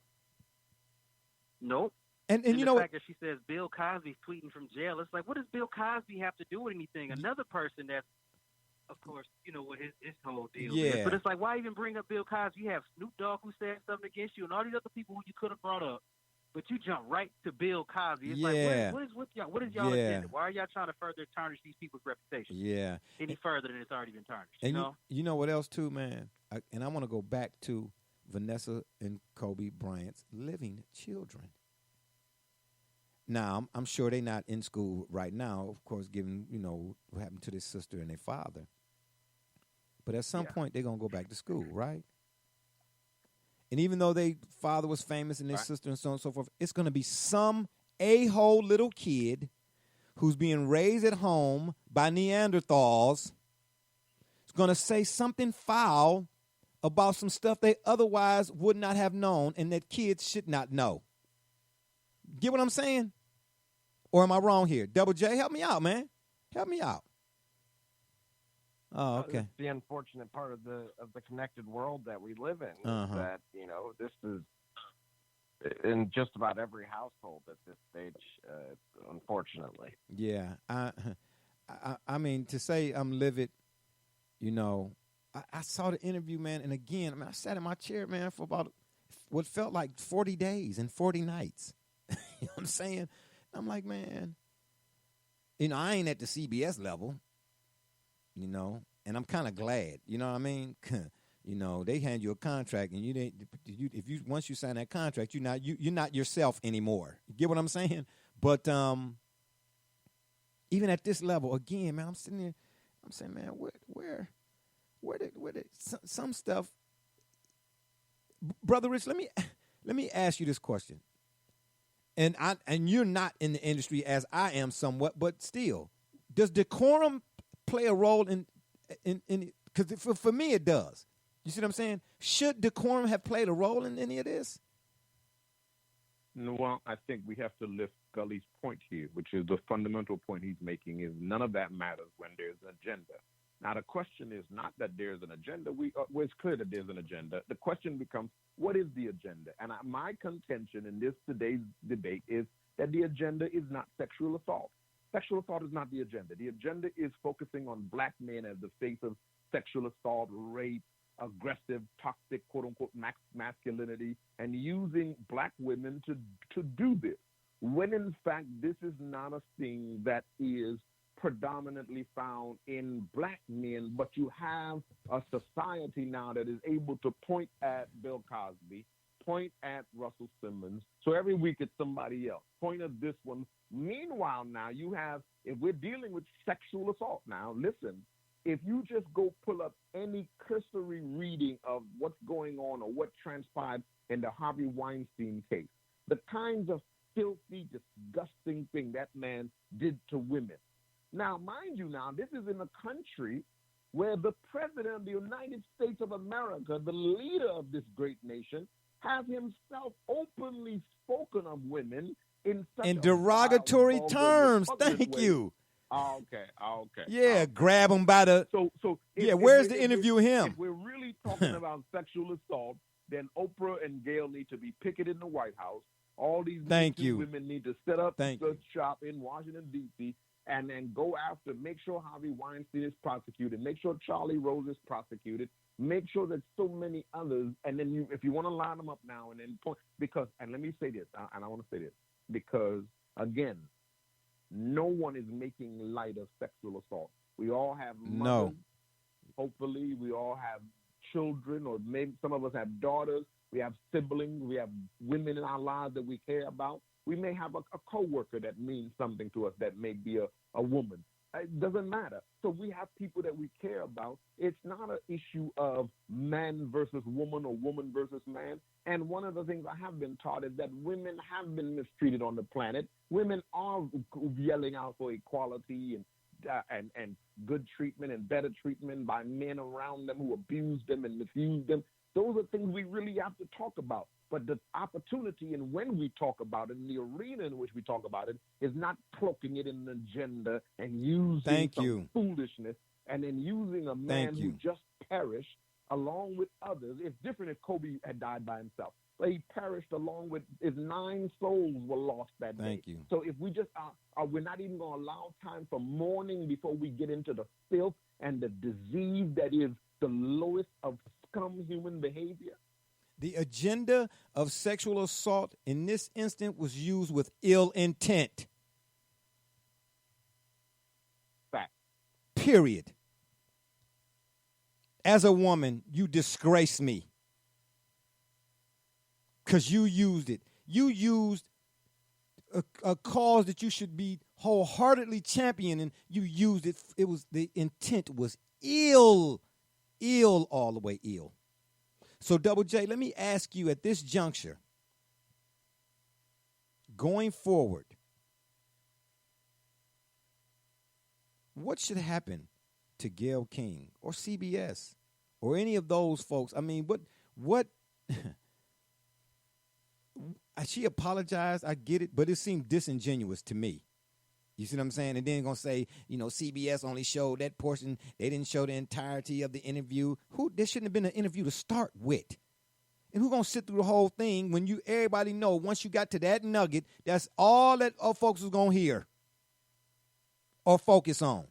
Nope. And you know the fact that she says Bill Cosby's tweeting from jail, it's like, what does Bill Cosby have to do with anything? Another person that's, of course, what his whole deal is. But it's like, why even bring up Bill Cosby? You have Snoop Dogg who said something against you and all these other people who you could have brought up, but you jump right to Bill Cosby. It's like, what is y'all agenda? Why are y'all trying to further tarnish these people's reputation? Yeah. Any further than it's already been tarnished, and you know what else, too, man? I want to go back to Vanessa and Kobe Bryant's living children. Now, I'm sure they're not in school right now, of course, given, what happened to their sister and their father. But at some point, they're going to go back to school, right? And even though their father was famous and their sister and so on and so forth, it's going to be some a-hole little kid who's being raised at home by Neanderthals. It's going to say something foul about some stuff they otherwise would not have known and that kids should not know. Get what I'm saying? Or am I wrong here? Double J, help me out, man. Help me out. Oh, okay. The unfortunate part of the connected world that we live in is that this is in just about every household at this stage, unfortunately. Yeah, I mean, to say I'm livid, I saw the interview, man, and again, I sat in my chair, man, for about what felt like 40 days and 40 nights. You know what I'm saying? I'm like, man, I ain't at the CBS level, and I'm kind of glad, you know what I mean? They hand you a contract, and once you sign that contract, you're not yourself anymore. You get what I'm saying? But even at this level, again, man, I'm sitting there, I'm saying, man, where did some stuff, Brother Rich? Let me ask you this question. And you're not in the industry as I am somewhat, but still, does decorum play a role in because for me it does. You see what I'm saying? Should decorum have played a role in any of this? Well, I think we have to lift Gully's point here, which is the fundamental point he's making is none of that matters when there's an agenda. Now, the question is not that there's an agenda. It's clear that there's an agenda. The question becomes, what is the agenda? And my contention in today's debate is that the agenda is not sexual assault. Sexual assault is not the agenda. The agenda is focusing on black men as the face of sexual assault, rape, aggressive, toxic, quote-unquote, masculinity, and using black women to do this, when in fact this is not a thing that is predominantly found in black men, but you have a society now that is able to point at Bill Cosby, point at Russell Simmons. So every week it's somebody else. Point at this one. Meanwhile, now you have, if we're dealing with sexual assault now, listen, if you just go pull up any cursory reading of what's going on or what transpired in the Harvey Weinstein case, the kinds of filthy, disgusting thing that man did to women. Now, mind you now, this is in a country where the president of the United States of America, the leader of this great nation, has himself openly spoken of women in such in derogatory terms. Thank way. you. Okay. Yeah, grab him by the. So Where's the interview with him? If we're really talking about sexual assault, then Oprah and Gayle need to be picketed in the White House. All these women need to set up shop in Washington, D.C., and then go after, make sure Harvey Weinstein is prosecuted, make sure Charlie Rose is prosecuted, make sure that so many others, and then if you want to line them up now and then point, and let me say this, and I want to say this, because, again, no one is making light of sexual assault. We all have mothers. No. Hopefully, we all have children, or maybe some of us have daughters. We have siblings. We have women in our lives that we care about. We may have a coworker that means something to us that may be a woman. It doesn't matter. So we have people that we care about. It's not an issue of man versus woman or woman versus man. And one of the things I have been taught is that women have been mistreated on the planet. Women are yelling out for equality and good treatment and better treatment by men around them who abuse them and misuse them. Those are things we really have to talk about. But the opportunity, and when we talk about it, in the arena in which we talk about it, is not cloaking it in an agenda and using some foolishness and then using a man who just perished along with others. It's different if Kobe had died by himself. But he perished along with his 9 souls were lost that day. Thank you. So if we just we're not even going to allow time for mourning before we get into the filth and the disease that is the lowest of scum human behavior. The agenda of sexual assault in this instant was used with ill intent. Fact. Period. As a woman, you disgrace me. Because you used it. You used a cause that you should be wholeheartedly championing. You used it. The intent was ill all the way ill. So, Double J, let me ask you at this juncture, going forward, what should happen to Gayle King or CBS or any of those folks? I mean, what she apologized, I get it, but it seemed disingenuous to me. You see what I'm saying? And then going to say, CBS only showed that portion. They didn't show the entirety of the interview. There shouldn't have been an interview to start with. And who's going to sit through the whole thing when everybody know once you got to that nugget, that's all that folks is going to hear or focus on?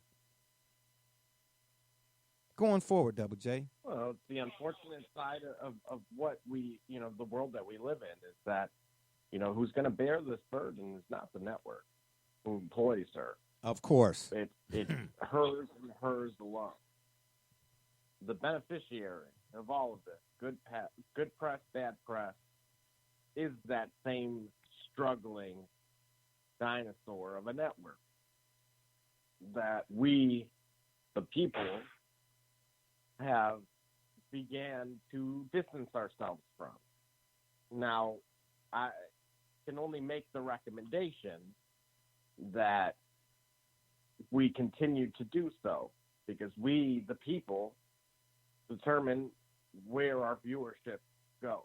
Going forward, Double J. Well, the unfortunate side of what we, the world that we live in is that, who's going to bear this burden is not the network who employs her. Of course. It's hers and hers alone. The beneficiary of all of this, good press, bad press, is that same struggling dinosaur of a network that we, the people, have began to distance ourselves from. Now, I can only make the recommendation that we continue to do so because we, the people, determine where our viewership goes.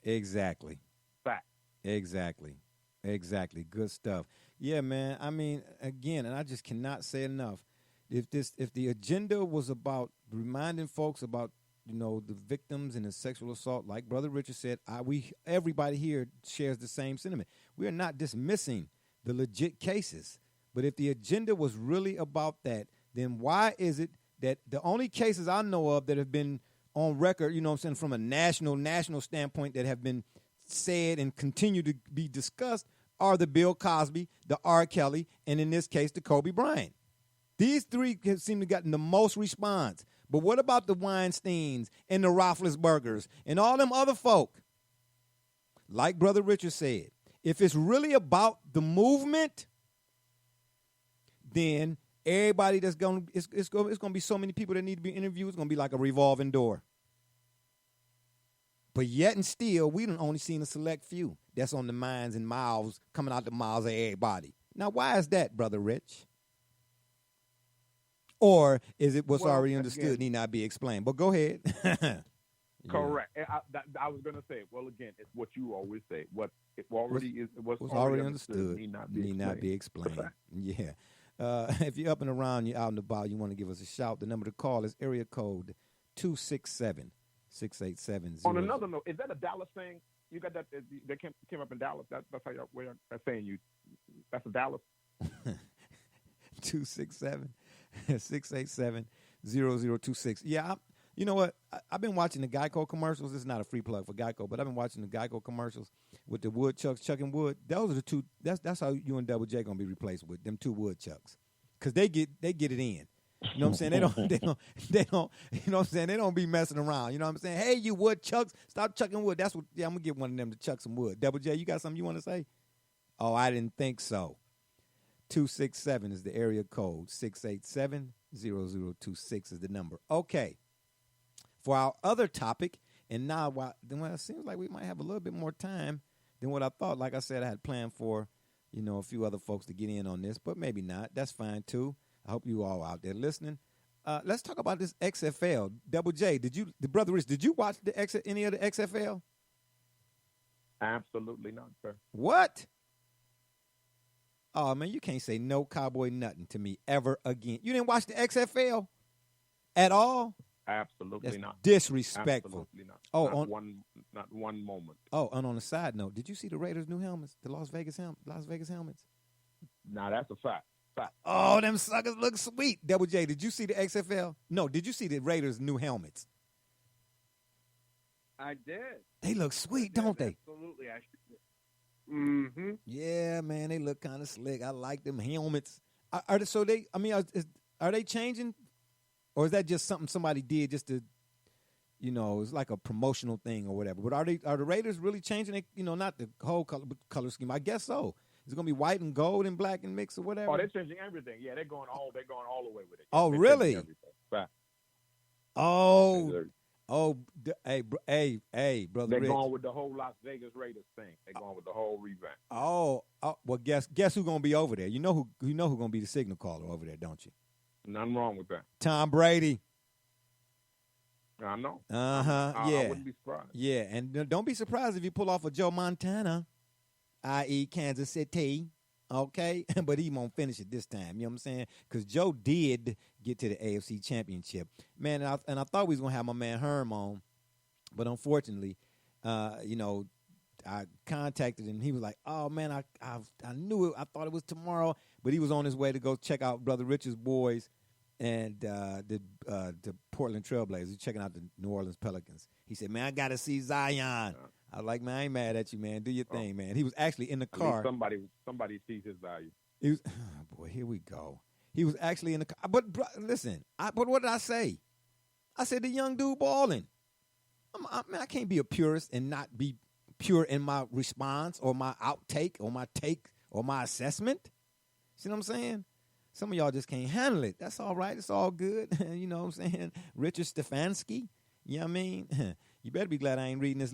Exactly. Fact. Exactly. Good stuff. Yeah, man. I mean, again, and I just cannot say enough. If the agenda was about reminding folks about, the victims and the sexual assault, like Brother Richard said, everybody here shares the same sentiment. We are not dismissing the legit cases. But if the agenda was really about that, then why is it that the only cases I know of that have been on record, from a national standpoint that have been said and continue to be discussed are the Bill Cosby, the R. Kelly, and in this case, the Kobe Bryant. These three seem to have gotten the most response. But what about the Weinsteins and the Roethlisbergers and all them other folk? Like Brother Richard said, if it's really about the movement, then everybody that's going it's going to be so many people that need to be interviewed. It's going to be like a revolving door. But yet and still, we done only seen a select few that's on the minds and mouths, coming out the mouths of everybody. Now, why is that, Brother Rich? Or is it what's already understood need not be explained? But go ahead. Correct. I was going to say, well, again, it's what you always say. What's already understood need not be explained. Yeah. If you're up and around, you're out and about, you want to give us a shout, the number to call is area code 267-687-00. On another note, is that a Dallas thing? You got that? They came up in Dallas. That's how you're saying you. That's a Dallas. 267-687-0026. Yeah, you know what? I've been watching the Geico commercials. This is not a free plug for Geico, but I've been watching the Geico commercials with the woodchucks chucking wood. Those are the two. That's how you and Double J gonna be replaced with them two woodchucks, because they get it in. You know what I'm saying? They don't. You know what I'm saying? They don't be messing around. You know what I'm saying? Hey, you woodchucks, stop chucking wood. That's what. Yeah, I'm gonna get one of them to chuck some wood. Double J, you got something you want to say? Oh, I didn't think so. 267 is the area code. 687-0026 is the number. Okay. For our other topic, and now it seems like we might have a little bit more time than what I thought. Like I said, I had planned for, a few other folks to get in on this, but maybe not. That's fine too. I hope you all out there listening. Let's talk about this XFL. Double J, Brother Rich, did you watch any of the XFL? Absolutely not, sir. What? Oh, man, you can't say no cowboy nothing to me ever again. You didn't watch the XFL at all? Absolutely That's not. Disrespectful. Absolutely not. Oh, not one moment. Oh, and on a side note, did you see the Raiders' new helmets, the Las Vegas helmets? Now that's a fact. Oh, them suckers look sweet. Double J, did you see the XFL? No, did you see the Raiders' new helmets? I did. They look sweet, don't they? Absolutely, I should. Mm-hmm. Yeah, man, they look kind of slick. I like them helmets. Are they changing? Or is that just something somebody did just to, it's like a promotional thing or whatever? But are the Raiders really changing it? Not the whole color scheme. I guess so. Is it gonna be white and gold and black and mix or whatever? Oh, they're changing everything. Yeah, they're going all the way with it. Oh, they're really? Fact. Hey, brother. They're Rich. going with the whole Las Vegas Raiders thing. They're going with the whole revamp. Oh, well, guess who's gonna be over there? You know who's gonna be the signal caller over there, don't you? Nothing wrong with that. Tom Brady. I know. Yeah. I wouldn't be surprised. Yeah, and don't be surprised if you pull off a Joe Montana, i.e. Kansas City, okay? But he won't finish it this time, you know what I'm saying? Because Joe did get to the AFC Championship. Man, and I thought we was going to have my man Herm on, but unfortunately, I contacted him. He was like, oh, man, I knew it. I thought it was tomorrow, but he was on his way to go check out Brother Rich's boys and the Portland Trailblazers. He's checking out the New Orleans Pelicans. He said, man, I got to see Zion. I was like, man, I ain't mad at you, man. Do your thing, man. He was actually in the car. Somebody sees his value. He was, oh boy, here we go. He was actually in the car. But listen, but what did I say? I said the young dude balling. I can't be a purist and not be pure in my response or my outtake or my take or my assessment. See what I'm saying? Some of y'all just can't handle it. That's all right. It's all good. You know what I'm saying? Richard Stefanski. You know what I mean? You better be glad I ain't reading this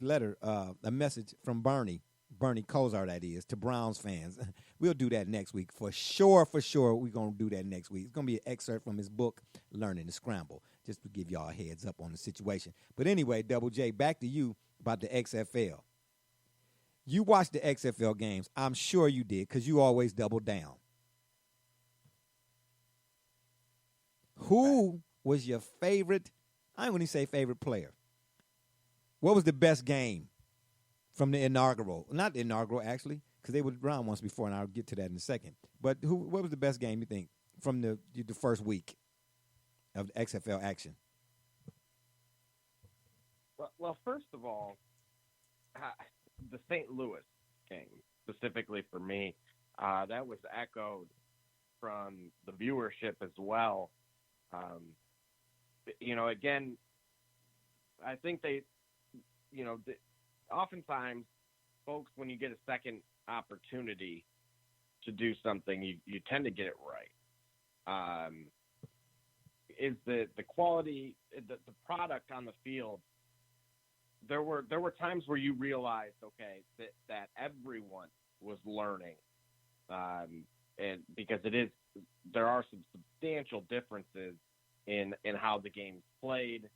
letter, a message from Bernie Kosar, that is, to Browns fans. We'll do that next week. For sure, we're going to do that next week. It's going to be an excerpt from his book, Learning to Scramble, just to give y'all a heads up on the situation. But anyway, Double J, back to you about the XFL. You watched the XFL games. I'm sure you did, because you always double down. Who was your favorite? I ain't going to say favorite player. What was the best game from the inaugural? Not the inaugural, actually, because they were around once before, and I'll get to that in a second. But what was the best game, you think, from the first week of the XFL action? Well, first of all, the St. Louis game, specifically for me, that was echoed from the viewership as well. Again, I think oftentimes folks, when you get a second opportunity to do something, you tend to get it right. Is the quality, the product on the field? There were times where you realized, okay, that everyone was learning, and because there are some substantial differences in how the game's played,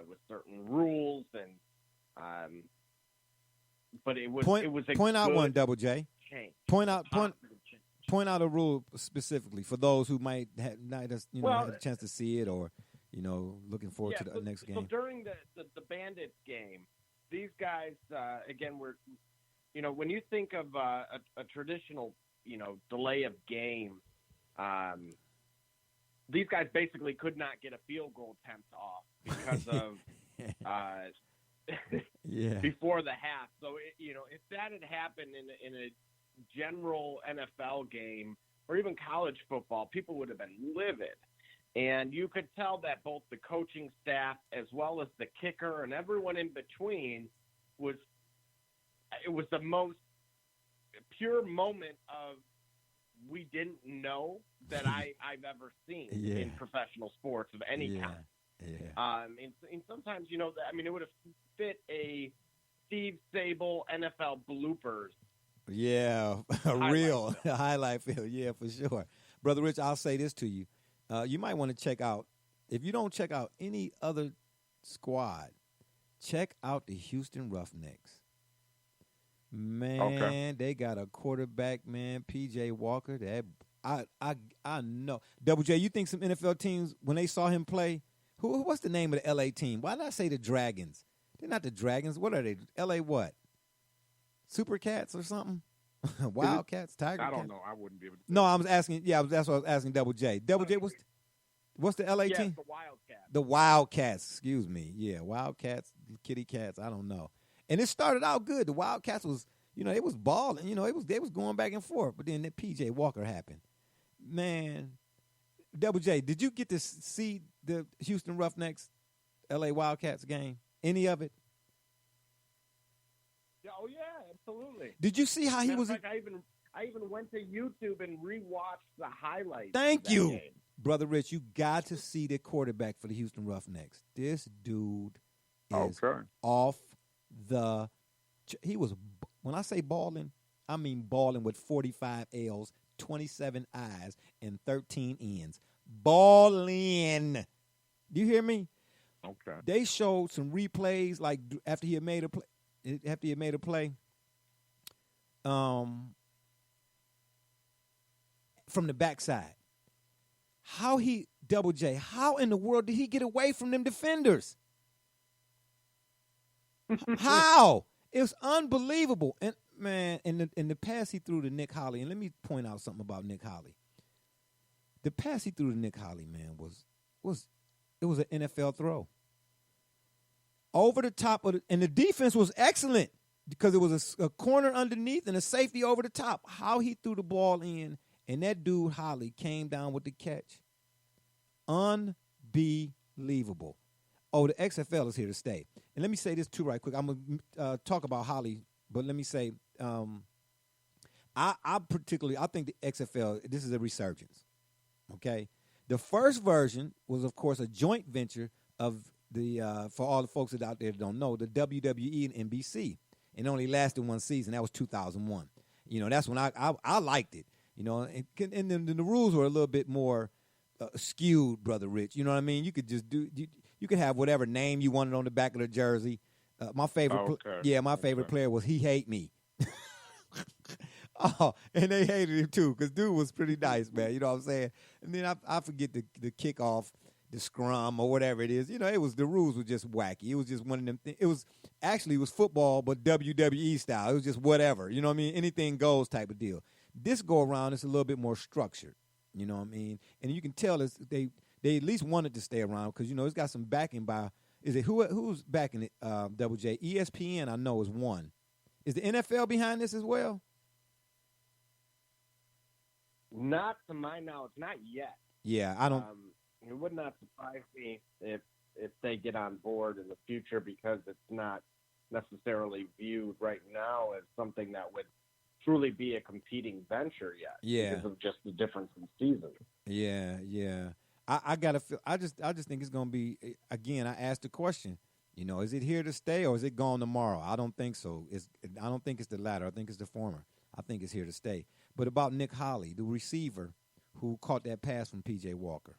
with certain rules, and but it was point out one, Double J. Change. Point out Point out a rule specifically for those who might have not had a chance to see it or, looking forward to the next game. So during the Bandits game, these guys, again, when you think of a traditional, delay of game, these guys basically could not get a field goal attempt off because of before the half. So, if that had happened in a general NFL game or even college football, people would have been livid. And you could tell that both the coaching staff as well as the kicker and everyone in between was the most pure moment of we didn't know that I've ever seen in professional sports of any kind. Yeah. And sometimes, it would have fit a Steve Sable NFL bloopers. Yeah, a real highlight film. Yeah, for sure. Brother Rich, I'll say this to you. You might want to check out, if you don't check out any other squad, check out the Houston Roughnecks. Man, They got a quarterback, man, P.J. Walker. That I know. Double J, you think some NFL teams, when they saw him play, what's the name of the L.A. team? Why did I say the Dragons? They're not the Dragons. What are they? L.A. what? Super Cats or something? Wildcats, Tiger Cats? I don't know. I wouldn't be able to. No, I was asking. Yeah, that's what I was asking Double J. Double J, what's the LA team? The Wildcats. The Wildcats. Excuse me. Yeah, Wildcats, Kitty Cats. I don't know. And it started out good. The Wildcats was, it was balling. They was going back and forth. But then that P.J. Walker happened. Man, Double J, did you get to see the Houston Roughnecks, LA Wildcats game? Any of it? Oh yeah, absolutely. Did you see how he was? I even went to YouTube and rewatched the highlights. Thank you, game. Brother Rich. You got to see the quarterback for the Houston Roughnecks. This dude is off the. He was, when I say balling, I mean balling with 45 L's, 27 I's, and 13 N's. Balling. Do you hear me? Okay. They showed some replays like after he had made a play. From the backside. Double J, how in the world did he get away from them defenders? How? It was unbelievable. And man, in the pass he threw to Nick Holley, and let me point out something about Nick Holley. The pass he threw to Nick Holley, man, was an NFL throw. Over the top of and the defense was excellent because it was a corner underneath and a safety over the top. How he threw the ball in, and that dude Holley came down with the catch. Unbelievable. Oh, the XFL is here to stay. And let me say this too right quick. I'm going to talk about Holley, but let me say I think the XFL, this is a resurgence, okay? The first version was, of course, a joint venture of for all the folks that out there that don't know, the WWE and NBC. It only lasted one season. That was 2001. That's when I liked it. And the rules were a little bit more skewed, Brother Rich. You know what I mean? You could just you could have whatever name you wanted on the back of the jersey. My favorite, favorite player was He Hate Me. Oh, and they hated him too because dude was pretty nice, man. You know what I'm saying? And then I forget the kickoff, the scrum or whatever it is. The rules were just wacky. It was just one of them things. It was football, but WWE style. It was just whatever. You know what I mean? Anything goes type of deal. This go around, it's a little bit more structured. You know what I mean? And you can tell they at least wanted to stay around because it's got some backing by. Is it who's backing it? Double J, ESPN. I know is one. Is the NFL behind this as well? Not to my knowledge, not yet. Yeah, I don't. It would not surprise me if they get on board in the future because it's not necessarily viewed right now as something that would truly be a competing venture yet. Yeah, because of just the difference in season. Yeah. I gotta feel. I just think it's gonna be. Again, I asked the question. Is it here to stay or is it gone tomorrow? I don't think so. I don't think it's the latter. I think it's the former. I think it's here to stay. But about Nick Holley, the receiver who caught that pass from P.J. Walker.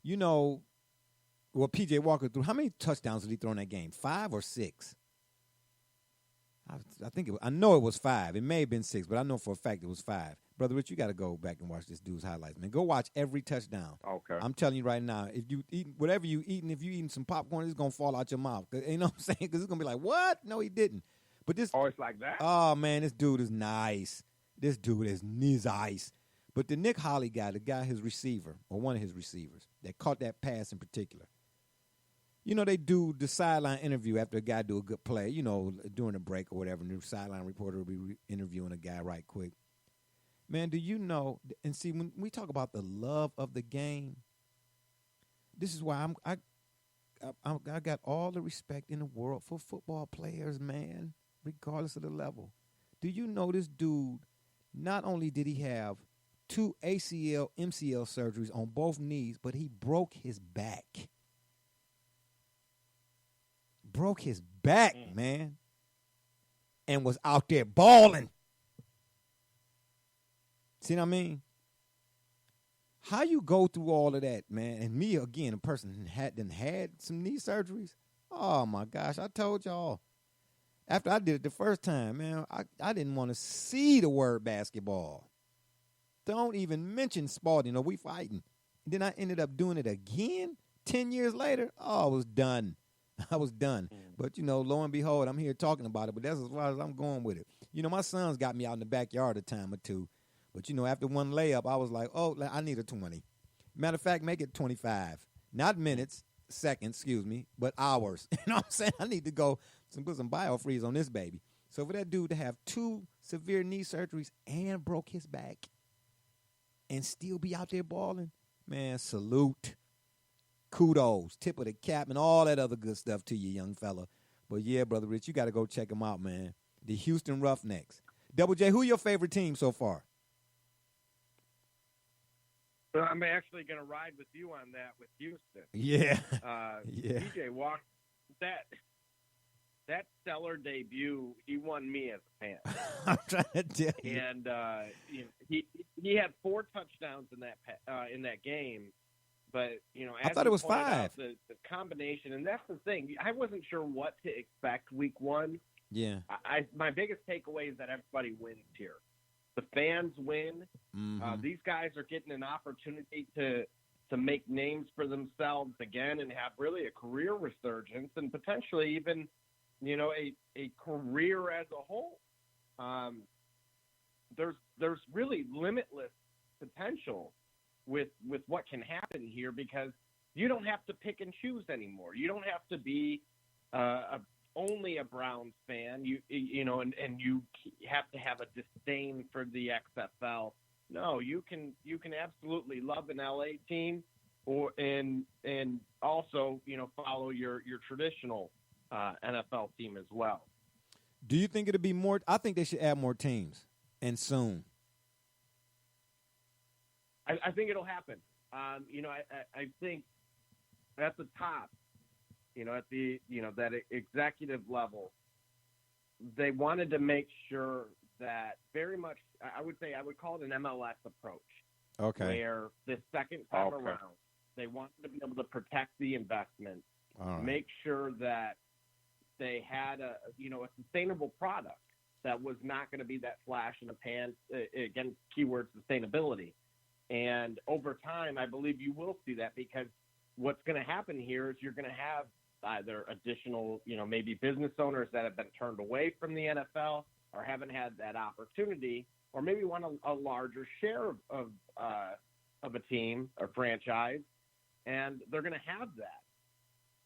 P.J. Walker threw, how many touchdowns did he throw in that game? 5 or 6? I know it was 5. It may have been 6, but I know for a fact it was 5. Brother Rich, you got to go back and watch this dude's highlights, man. Go watch every touchdown. Okay. I'm telling you right now, if you eat whatever you eating, if you eating some popcorn, it's gonna fall out your mouth. You know what I'm saying? Because it's gonna be like, what? No, he didn't. But this, Oh, it's like that? oh man, this dude is nice. This dude is nice. But the Nick Holly guy, his receiver, or one of his receivers, that caught that pass in particular. You know, they do the sideline interview after a guy do a good play, you know, during a break or whatever, and the sideline reporter will be interviewing a guy right quick. Man, do you know, and see, when we talk about the love of the game, this is why I got all the respect in the world for football players, man, regardless of the level. Do you know this dude, not only did he have 2 ACL, MCL surgeries on both knees, but he broke his back. Broke his back, man, and was out there balling. See what I mean? How you go through all of that, man? And me, again, a person who had some knee surgeries. Oh, my gosh. I told y'all. After I did it the first time, man, I didn't want to see the word basketball. Don't even mention sport. You know, we fighting. And then I ended up doing it again 10 years later. Oh, I was done. I was done. But, you know, lo and behold, I'm here talking about it. But that's as far as I'm going with it. You know, my sons got me out in the backyard a time or two. But, you know, after one layup, I was like, oh, I need a 20. Matter of fact, make it 25. Not minutes, seconds, excuse me, but hours. You know what I'm saying? I need to go put some biofreeze on this baby. So for that dude to have 2 severe knee surgeries and broke his back and still be out there balling, man, salute. Kudos, tip of the cap, and all that other good stuff to you, young fella. But, yeah, Brother Rich, you got to go check them out, man. The Houston Roughnecks. Double J, who your favorite team so far? So I'm actually going to ride with you on that with Houston. Yeah. Yeah. DJ Walker, that stellar debut, he won me as a fan. I'm trying to tell you. And he had 4 touchdowns in that game. But, you know, I thought it was 5. The combination, and that's the thing. I wasn't sure what to expect week 1. Yeah. My biggest takeaway is that everybody wins here. The fans win. Mm-hmm. These guys are getting an opportunity to make names for themselves again and have really a career resurgence and potentially even, you know, a career as a whole. There's really limitless potential with what can happen here because you don't have to pick and choose anymore. You don't have to be only a Browns fan, you know, and you have to have a disdain for the XFL. No, you can absolutely love an LA team, and also, you know, follow your traditional NFL team as well. Do you think it'll be more? I think they should add more teams, and soon. I think it'll happen. You know, I think at the top, you know, at the, you know, that executive level, they wanted to make sure that very much, I would call it an MLS approach. Okay. Where the second time around, they wanted to be able to protect the investment, make sure that they had a sustainable product that was not going to be that flash in the pan, again, keyword sustainability. And over time, I believe you will see that because what's going to happen here is you're going to have either additional, you know, maybe business owners that have been turned away from the NFL or haven't had that opportunity, or maybe want a larger share of a team or franchise, and they're going to have that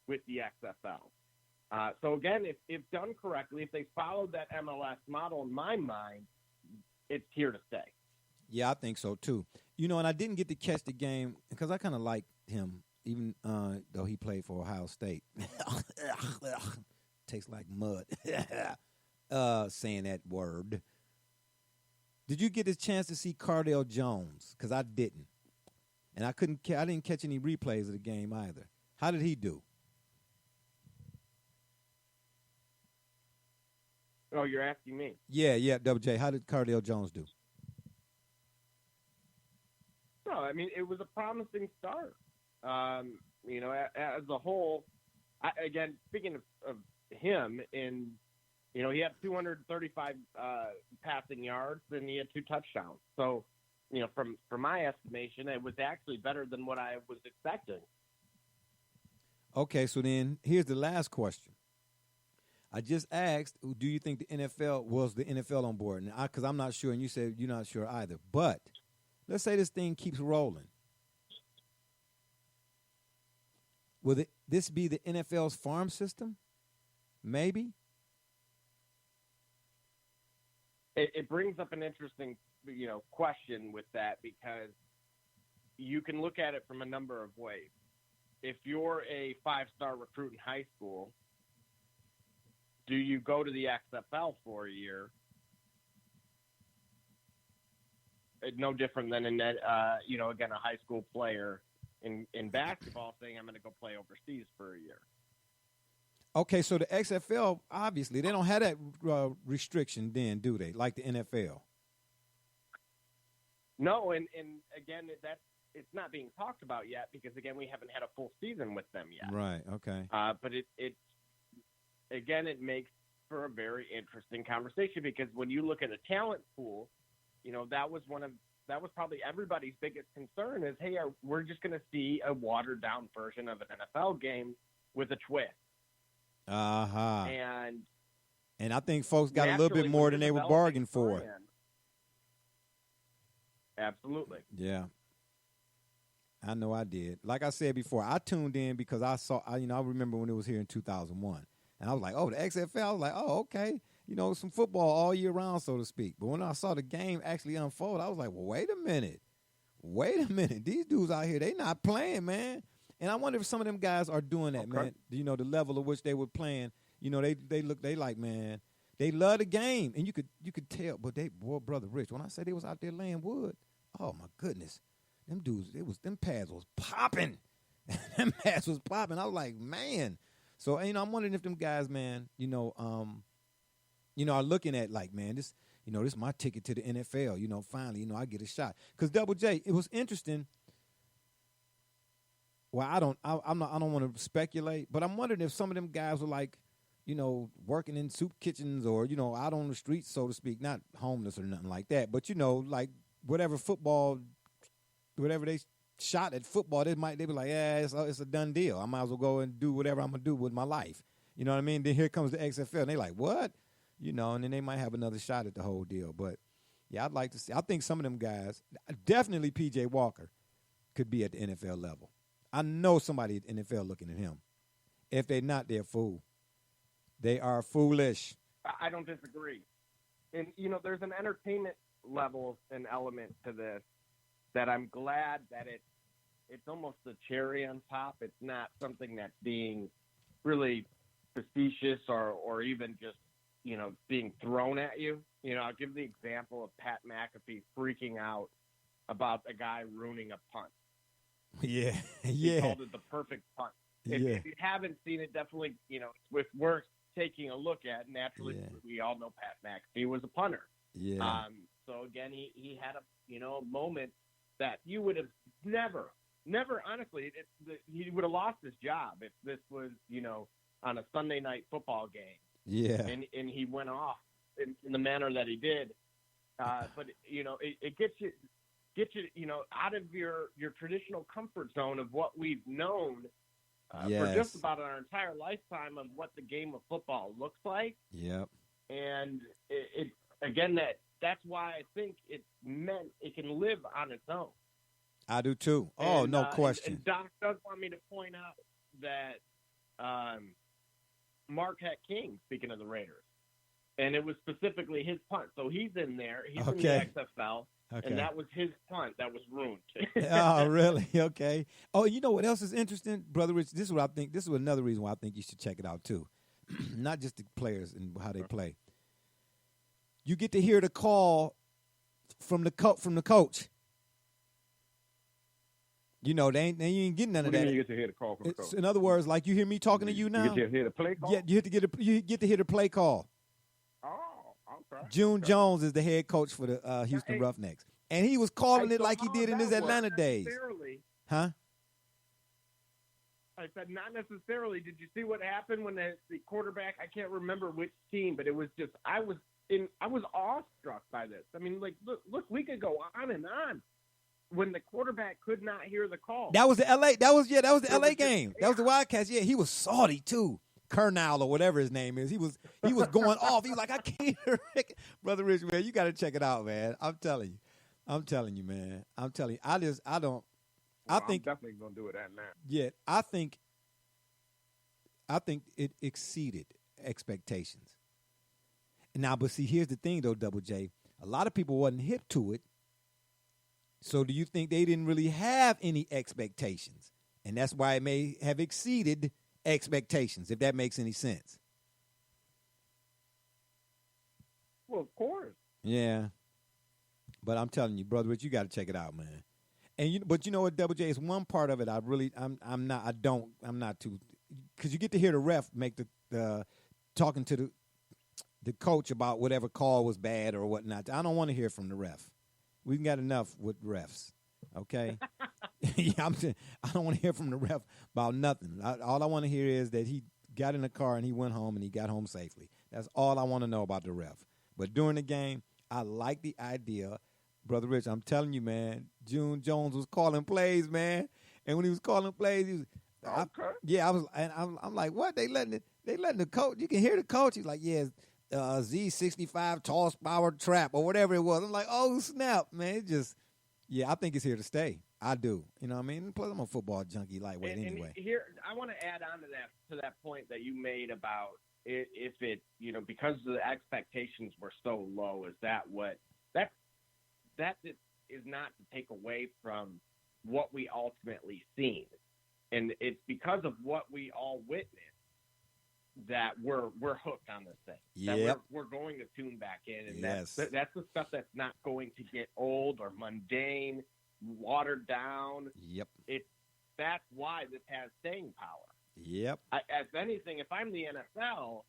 with the XFL. So again, if done correctly, if they followed that MLS model, in my mind, it's here to stay. Yeah, I think so too. You know, and I didn't get to catch the game because I kind of liked him, even though he played for Ohio State. Tastes like mud. Saying that word. Did you get a chance to see Cardale Jones? Because I didn't, and I didn't catch any replays of the game either. How did he do? Oh, you're asking me? Yeah, Double J. How did Cardale Jones do? No, I mean, it was a promising start. You know, as a whole, again, speaking of him, in He had 235 passing yards, and he had 2 touchdowns. So, from my estimation, it was actually better than what I was expecting. Okay, so then here's the last question. I just asked, do you think the NFL on board? Because I'm not sure, and you said you're not sure either. But let's say this thing keeps rolling. Will this be the NFL's farm system? Maybe. It brings up an interesting, question with that, because you can look at it from a number of ways. If you're a 5-star recruit in high school, do you go to the XFL for a year? No different than again, a high school player in basketball saying, I'm going to go play overseas for a year. Okay, so the XFL, obviously, they don't have that restriction then, do they, like the NFL? No, and again, it's not being talked about yet because, again, we haven't had a full season with them yet. Right, okay. But it makes for a very interesting conversation, because when you look at a talent pool, that was probably everybody's biggest concern is, hey, we're just going to see a watered-down version of an NFL game with a twist. Uh-huh. And I think folks got a little bit more than they were bargaining for. Absolutely. Yeah. I know I did. Like I said before, I tuned in because I remember when it was here in 2001. And I was like, oh, the XFL, I was like, oh, okay. Some football all year round, so to speak. But when I saw the game actually unfold, I was like, well, wait a minute. These dudes out here, they not playing, man. And I wonder if some of them guys are doing that, man. The level of which they were playing, they like, man, they love the game. And you could tell, but Brother Rich, when I said they was out there laying wood, oh my goodness. Them dudes, them pads was popping. Them pads was popping. I was like, man. So, I'm wondering if them guys, man, are looking at like, man, this is my ticket to the NFL. Finally, I get a shot. Because Double J, it was interesting. Well, I don't want to speculate, but I'm wondering if some of them guys were like, working in soup kitchens or, out on the streets, so to speak, not homeless or nothing like that, but, like whatever they shot at football, they be like, yeah, it's a done deal. I might as well go and do whatever I'm going to do with my life. You know what I mean? Then here comes the XFL, and they like, what? And then they might have another shot at the whole deal. But, yeah, I'd like to see. I think some of them guys, definitely P.J. Walker, could be at the NFL level. I know somebody at the NFL looking at him. If they're not, they're a fool. They are foolish. I don't disagree. And, there's an entertainment level and element to this that I'm glad that it's almost a cherry on top. It's not something that's being really facetious or even just, being thrown at you. I'll give the example of Pat McAfee freaking out about a guy ruining a punt. Yeah, He called it the perfect punt. If you haven't seen it, definitely, it's worth taking a look at. Naturally, we all know Pat McAfee was a punter. Yeah. So again, he had a moment that you would have never, honestly, he would have lost his job if this was, on a Sunday night football game. Yeah. And he went off in the manner that he did. But it gets you, out of your traditional comfort zone of what we've known for just about our entire lifetime of what the game of football looks like. Yep. And that's why I think it can live on its own. I do too. Oh, no question. And Doc does want me to point out that Marquette King, speaking of the Raiders, and it was specifically his punt. So he's in there. He's in the XFL. Okay. And that was his punt that was ruined. Oh, really? Okay. Oh, you know what else is interesting, Brother Rich? This is what I think. This is another reason why I think you should check it out too. Not just the players and how they play. You get to hear the call from the coach. You ain't getting none of that. You get to hear the call from the coach. In other words, like you hear me talking to you now. You get to hear the play call. Yeah, you get to hear the play call. Okay. June Jones is the head coach for the Houston Roughnecks, and he was calling it like he did in his Atlanta days. Huh? I said, not necessarily. Did you see what happened when the quarterback? I can't remember which team, but it was just I was awestruck by this. I mean, like, look, we could go on and on. When the quarterback could not hear the call. That was the LA. That was the LA game. That was the Wildcats. Yeah, he was salty too. Kernal or whatever his name is. He was going off. He was like, I can't hear it. Brother Rich, man, you got to check it out, man. I'm telling you, man. I'm telling you. I think I'm definitely gonna do it at now. Yeah, I think it exceeded expectations. Now, but see, here's the thing though, Double J. A lot of people wasn't hip to it. So do you think they didn't really have any expectations? And that's why it may have exceeded expectations, if that makes any sense. Well, of course. Yeah. But I'm telling you, Brother Rich, you got to check it out, man. And but you know what, Double J, is one part of it I'm not too, because you get to hear the ref make the talking to the coach about whatever call was bad or whatnot. I don't want to hear from the ref. We got enough with refs, okay? Yeah, I don't want to hear from the ref about nothing. All I want to hear is that he got in the car and he went home and he got home safely. That's all I want to know about the ref. But during the game, I like the idea. Brother Rich, I'm telling you, man, June Jones was calling plays, man. And when he was calling plays, he was Okay. I'm like, what? They letting the coach, you can hear the coach. He's like, yeah, Z65 toss power trap or whatever it was. I'm like, oh snap, man! It just, yeah, I think it's here to stay. I do. You know what I mean? Plus, I'm a football junkie lightweight anyway. And here, I want to add on to that point that you made about if it, because the expectations were so low. Is that what that is not to take away from what we ultimately seen, and it's because of what we all witnessed that we're hooked on this thing. Yep. That we're going to tune back in, and yes. that's the stuff that's not going to get old or mundane, watered down. Yep. That's why this has staying power. Yep. As anything, if I'm the NFL,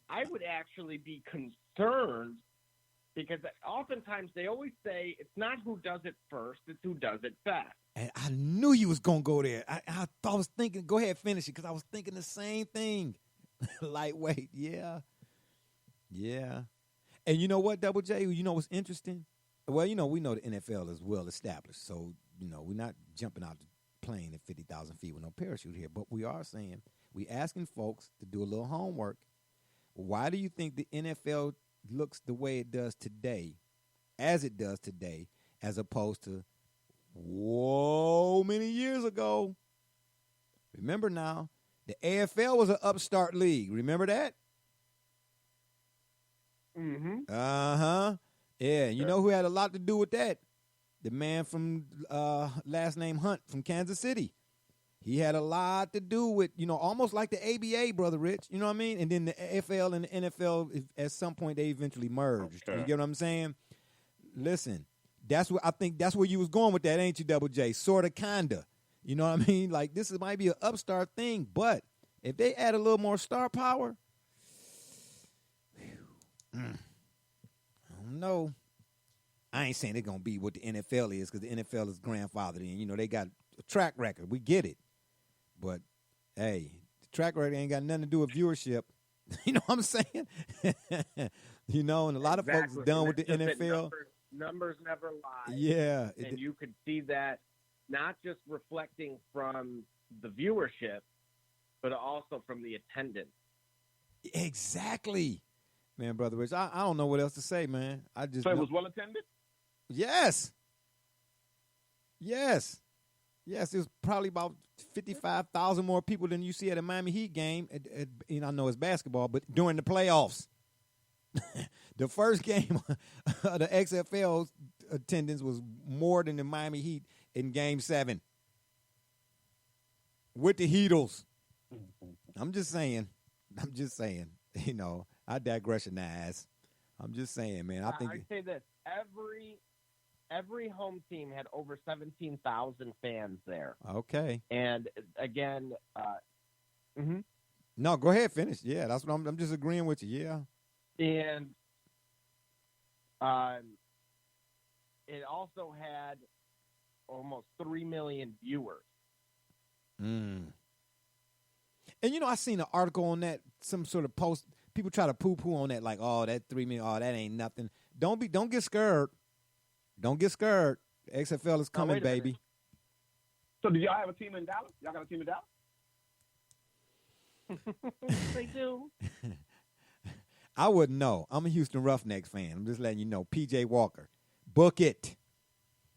I would actually be concerned because oftentimes they always say it's not who does it first, it's who does it best. And I knew you was going to go there. I was thinking, go ahead, finish it, because I was thinking the same thing. Lightweight, yeah. Yeah. And you know what, Double J? You know what's interesting? Well, we know the NFL is well established, so, we're not jumping out the plane at 50,000 feet with no parachute here, but we are saying, we asking folks to do a little homework. Why do you think the NFL looks the way it does today, as opposed to many years ago? Remember now, the AFL was an upstart league. Remember that? Mm-hmm. Uh-huh. Yeah, you know who had a lot to do with that? The man from last name Hunt from Kansas City. He had a lot to do with, almost like the ABA, Brother Rich. You know what I mean? And then the AFL and the NFL, at some point, they eventually merged. Okay. You get what I'm saying? Listen, I think that's where you was going with that, ain't you, Double J? Sort of, kinda. You know what I mean? Like, this might be an upstart thing, but if they add a little more star power, I don't know. I ain't saying they're going to be what the NFL is, because the NFL is grandfathered in. They got a track record. We get it. But, hey, the track record ain't got nothing to do with viewership. You know what I'm saying? And a lot of folks done with the NFL. Numbers never lie. Yeah. And you could see that not just reflecting from the viewership, but also from the attendance. Exactly. Man, Brother Rich, I don't know what else to say, man. So it was well attended? Yes. Yes. Yes, it was probably about 55,000 more people than you see at a Miami Heat game. I know it's basketball, but during the playoffs. The first game of the XFL attendance was more than the Miami Heat in Game 7 with the Heatles. I'm just saying. I digressionize. I'm just saying, man. I'd say this: every home team had over 17,000 fans there. Okay. And again, no, go ahead, finish. Yeah, that's what I'm just agreeing with you. Yeah. And it also had almost 3 million viewers. And, you know, I seen an article on that, some sort of post. People try to poo-poo on that, like, oh, that 3 million, oh, that ain't nothing. Don't get scared. Don't get scared. XFL is coming, baby. So do y'all have a team in Dallas? Y'all got a team in Dallas? They do. I wouldn't know. I'm a Houston Roughnecks fan. I'm just letting you know. PJ Walker. Book it.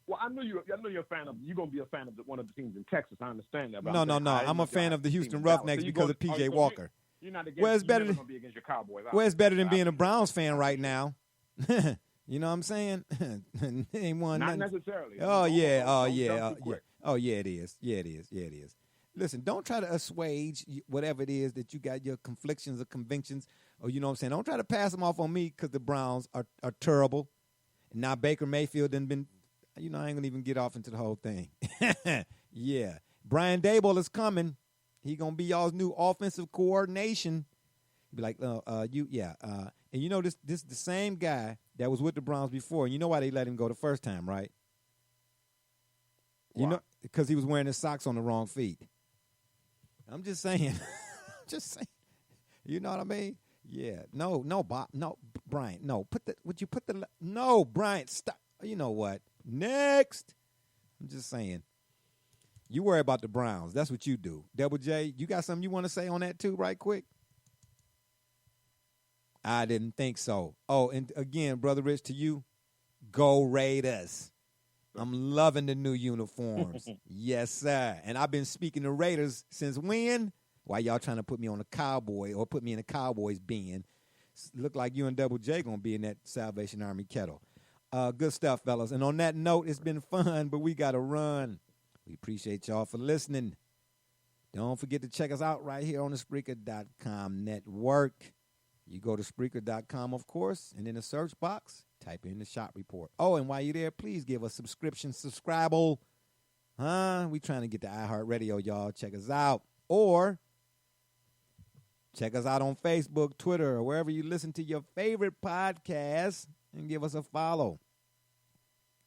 Well, I know you're a fan of. You're gonna be a fan of one of the teams in Texas. I understand that. No. I'm a fan of the Houston Roughnecks because of PJ Walker. You're not against. Well, it's better you're than gonna be against your Cowboys. Well, it's better than being a Browns fan right now. You know what I'm saying? Ain't one. Not nothing. necessarily. Oh yeah. Oh Yeah, it is. Yeah, it is. Listen, don't try to assuage whatever it is that you got your conflictions or convictions, or you know what I'm saying. Don't try to pass them off on me because the Browns are terrible. And now Baker Mayfield done been. You know, I ain't gonna even get off into the whole thing. Yeah, Brian Daboll is coming. He gonna be y'all's new offensive coordination. Be like, and you know this is the same guy that was with the Browns before. And you know why they let him go the first time, right? Why? You know, because he was wearing his socks on the wrong feet. I'm just saying. You know what I mean? Yeah. No, Bob. No, Brian. No, no, Brian. Stop. You know what? Next. I'm just saying. You worry about the Browns. That's what you do. Double J, you got something you want to say on that too, right quick? I didn't think so. Oh, and again, Brother Rich, to you, go Raiders. I'm loving the new uniforms. Yes, sir. And I've been speaking to Raiders since when? Why y'all trying to put me on a Cowboy or put me in a Cowboys bin? Look like you and Double J going to be in that Salvation Army kettle. Good stuff, fellas. And on that note, it's been fun, but we got to run. We appreciate y'all for listening. Don't forget to check us out right here on the Spreaker.com network. You go to Spreaker.com, of course, and in the search box, type in the Shop Report. Oh, and while you're there, please give us subscription, subscribe-able. We trying to get to iHeartRadio, y'all. Check us out. Or check us out on Facebook, Twitter, or wherever you listen to your favorite podcasts, and give us a follow.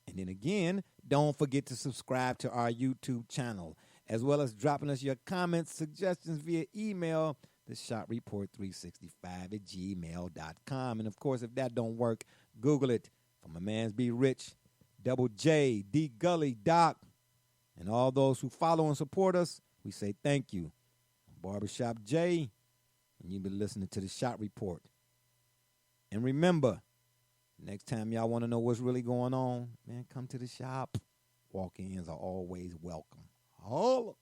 And then again, don't forget to subscribe to our YouTube channel, as well as dropping us your comments, suggestions via email, theshopreport365@gmail.com. And, of course, if that don't work, Google it. For my mans Be Rich, Double J, D Gully, Doc, and all those who follow and support us, we say thank you. Barbershop J, and you've been listening to the Shop Report. And remember, next time y'all want to know what's really going on, man, come to the shop. Walk-ins are always welcome. Holla.